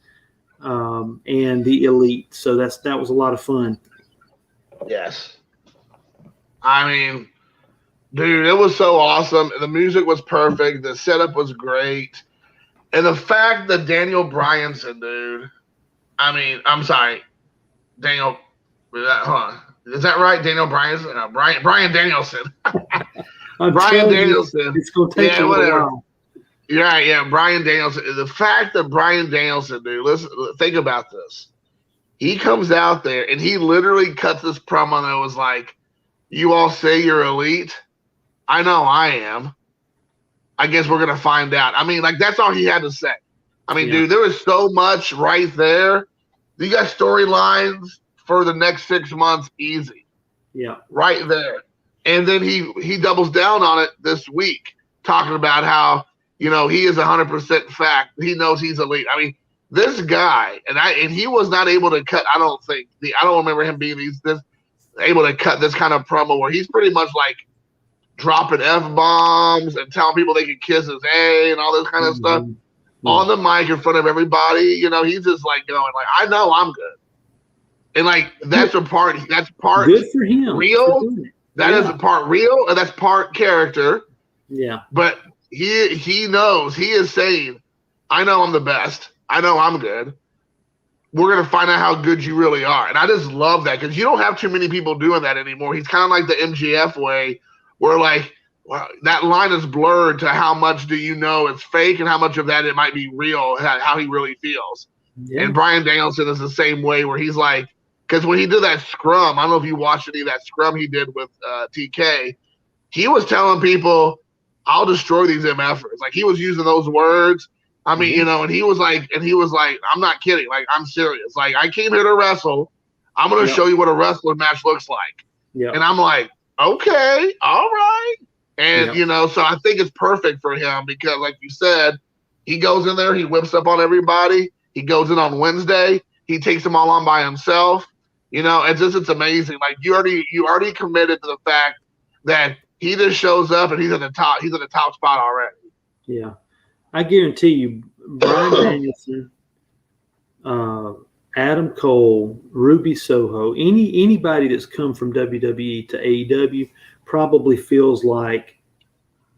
and the Elite. So that was a lot of fun. Yes. I mean, dude, it was so awesome. The music was perfect. The setup was great. And the fact that Daniel Bryanson, dude, I mean, I'm sorry, Daniel, hold on. Is that right? Daniel Bryanson? No, Bryan Danielson. Bryan Danielson. It's going to take a little while. Yeah, Bryan Danielson. The fact that Bryan Danielson, dude, listen, think about this. He comes out there and he literally cuts this promo that was like, "You all say you're elite. I know I am. I guess we're gonna find out." I mean, like, that's all he had to say. I mean, dude, there was so much right there. You got storylines for the next 6 months, easy. Yeah, right there. And then he doubles down on it this week, talking about how, he is 100% fact. He knows he's elite. I mean, this guy, and he was not able to cut. I don't remember him being able to cut this kind of promo where he's pretty much like dropping F-bombs and telling people they can kiss his A and all this kind of stuff on the mic in front of everybody. He's just like going like, I know I'm good. And like, that's part good for him. Real. That is a part real, and that's part character. Yeah. But he knows, he is saying, I know I'm the best. I know I'm good. We're going to find out how good you really are. And I just love that, because you don't have too many people doing that anymore. He's kind of like the MGF way, where like, well, that line is blurred to how much do you know it's fake and how much of that it might be real, how he really feels. Yeah. And Bryan Danielson is the same way, where he's like, because when he did that scrum, I don't know if you watched any of that scrum he did with TK, he was telling people, I'll destroy these MFers. Like, he was using those words. I mean, and he was like, I'm not kidding. Like, I'm serious. Like, I came here to wrestle. I'm going to show you what a wrestling match looks like. Yeah. And I'm like, okay, all right. And, so I think it's perfect for him, because like you said, he goes in there, he whips up on everybody. He goes in on Wednesday. He takes them all on by himself. It's amazing. Like, you already committed to the fact that he just shows up and he's in the top spot already. Yeah. I guarantee you, Bryan Danielson, Adam Cole, Ruby Soho, anybody that's come from WWE to AEW probably feels like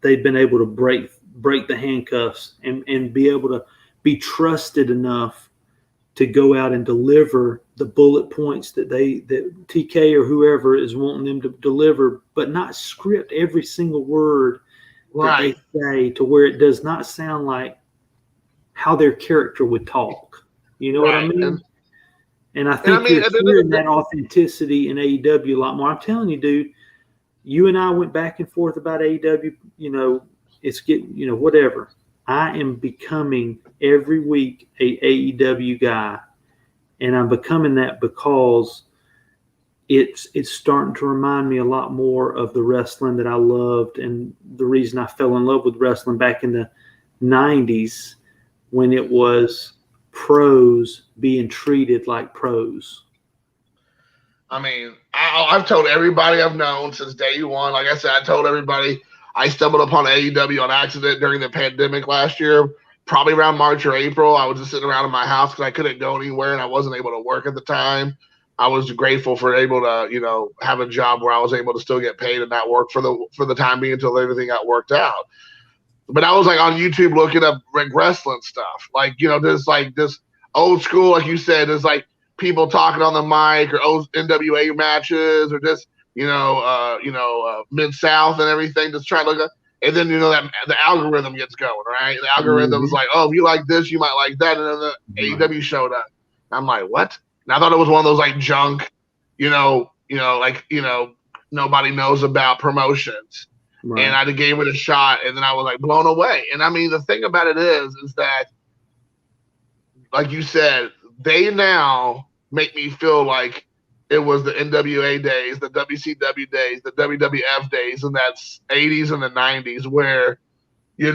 they've been able to break the handcuffs and be able to be trusted enough to go out and deliver the bullet points that TK or whoever is wanting them to deliver, but not script every single word that they say, to where it does not sound like how their character would talk. You know what I mean? And I think you're hearing that authenticity in AEW a lot more. I'm telling you, dude, you and I went back and forth about AEW, it's getting, whatever. I am becoming every week a AEW guy, and I'm becoming that because it's starting to remind me a lot more of the wrestling that I loved, and the reason I fell in love with wrestling back in the 90s when it was pros being treated like pros. I mean, I've told everybody I've known since day one. Like I said, I told everybody I stumbled upon AEW on accident during the pandemic last year, probably around March or April. I was just sitting around in my house because I couldn't go anywhere and I wasn't able to work at the time. I was grateful for able to, have a job where I was able to still get paid and not work for the time being until everything got worked out. But I was like on YouTube looking up wrestling stuff, there's like this old school, like you said, there's like people talking on the mic or old NWA matches or just Mid South and everything, just trying to look up. And then that the algorithm gets going, right? The algorithm's like, oh, if you like this, you might like that, and then the AEW showed up. I'm like, what? And I thought it was one of those like junk, nobody knows about promotions. Right. And I gave it a shot, and then I was like blown away. And I mean, the thing about it is that, like you said, they now make me feel like it was the NWA days, the WCW days, the WWF days, and that's 80s and the 90s, where you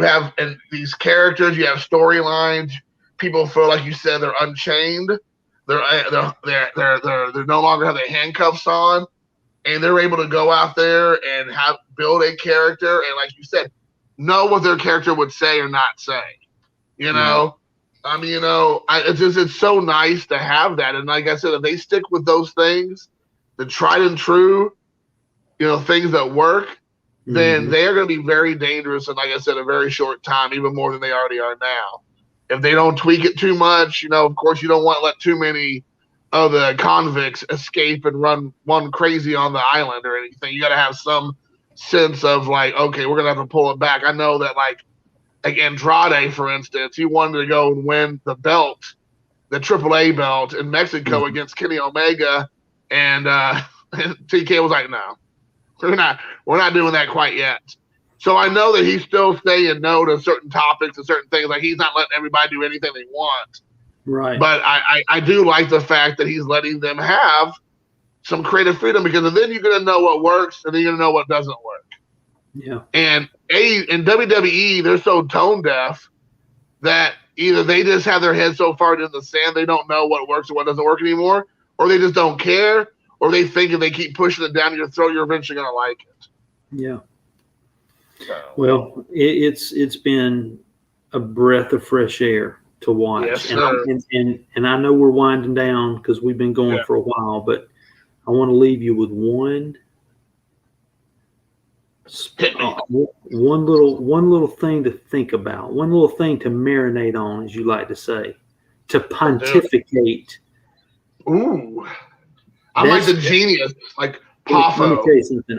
have these characters, you have storylines. People feel like you said they're unchained. They're no longer have their handcuffs on. And they're able to go out there and build a character, and like you said, know what their character would say or not say. I mean, it's so nice to have that. And like I said, if they stick with those things, the tried and true, things that work, then they're going to be very dangerous. And like I said, a very short time, even more than they already are now. If they don't tweak it too much, of course, you don't want to let too many of the convicts escape and run one crazy on the island or anything. You got to have some sense of like, okay, we're going to have to pull it back. I know that like Andrade, for instance, he wanted to go and win the belt, the AAA belt in Mexico against Kenny Omega. And TK was like, no, we're not doing that quite yet. So I know that he's still saying no to certain topics and certain things. Like he's not letting everybody do anything they want. Right. But I do like the fact that he's letting them have some creative freedom, because then you're going to know what works and then you're going to know what doesn't work. Yeah. And in WWE, they're so tone deaf that either they just have their head so far in the sand they don't know what works and what doesn't work anymore, or they just don't care, or they think if they keep pushing it down your throat, you're eventually going to like it. Yeah. So. Well, it's been a breath of fresh air to watch. Yes, sir. And I know we're winding down because we've been going for a while, but I want to leave you with one little thing to think about, one little thing to marinate on, as you like to say, to pontificate. Ooh, I'm like the genius, like Poffo. Let me tell you something.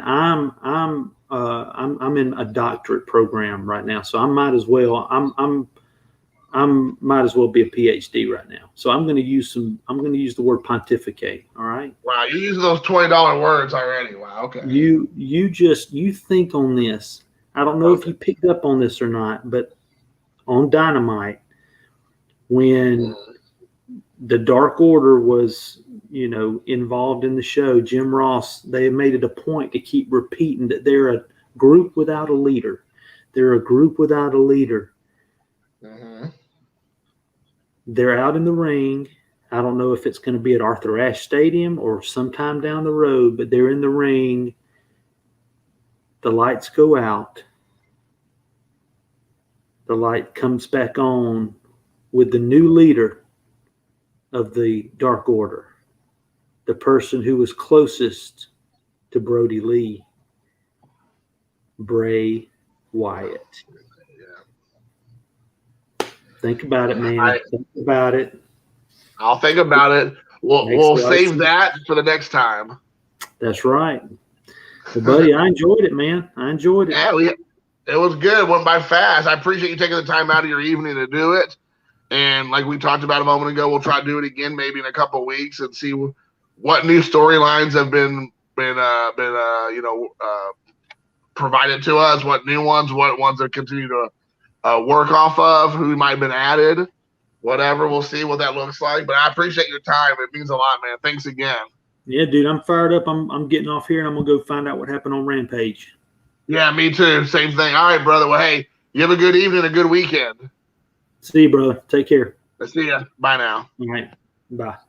I'm in a doctorate program right now, so I might as well. Might as well be a PhD right now. So I'm going to use the word pontificate. All right. Wow, you're using those $20 words already. Wow. Okay. You think on this. I don't know if you picked up on this or not, but on Dynamite, when the Dark Order was, involved in the show, Jim Ross, they made it a point to keep repeating that they're a group without a leader. They're a group without a leader. Mm-hmm. They're out in the ring. I don't know if it's going to be at Arthur Ashe Stadium or sometime down the road, but they're in the ring. The lights go out. The light comes back on with the new leader of the Dark Order, the person who was closest to Brody Lee, Bray Wyatt. Think about it, man. Think about it. I'll think about it. We'll save that for the next time. That's right. Well, buddy, I enjoyed it, man. I enjoyed it. Yeah, it was good. Went by fast. I appreciate you taking the time out of your evening to do it. And like we talked about a moment ago, we'll try to do it again maybe in a couple of weeks and see what new storylines have been provided to us, what new ones, what ones that continue to work off of, who might have been added, whatever. We'll see what that looks like. But I appreciate your time. It means a lot, man. Thanks again. Yeah, dude, I'm fired up. I'm getting off here, and I'm gonna go find out what happened on Rampage. Yeah, me too. Same thing. All right, brother. Well, hey, you have a good evening, a good weekend. See you, brother. Take care. See ya. Bye now. All right. Bye.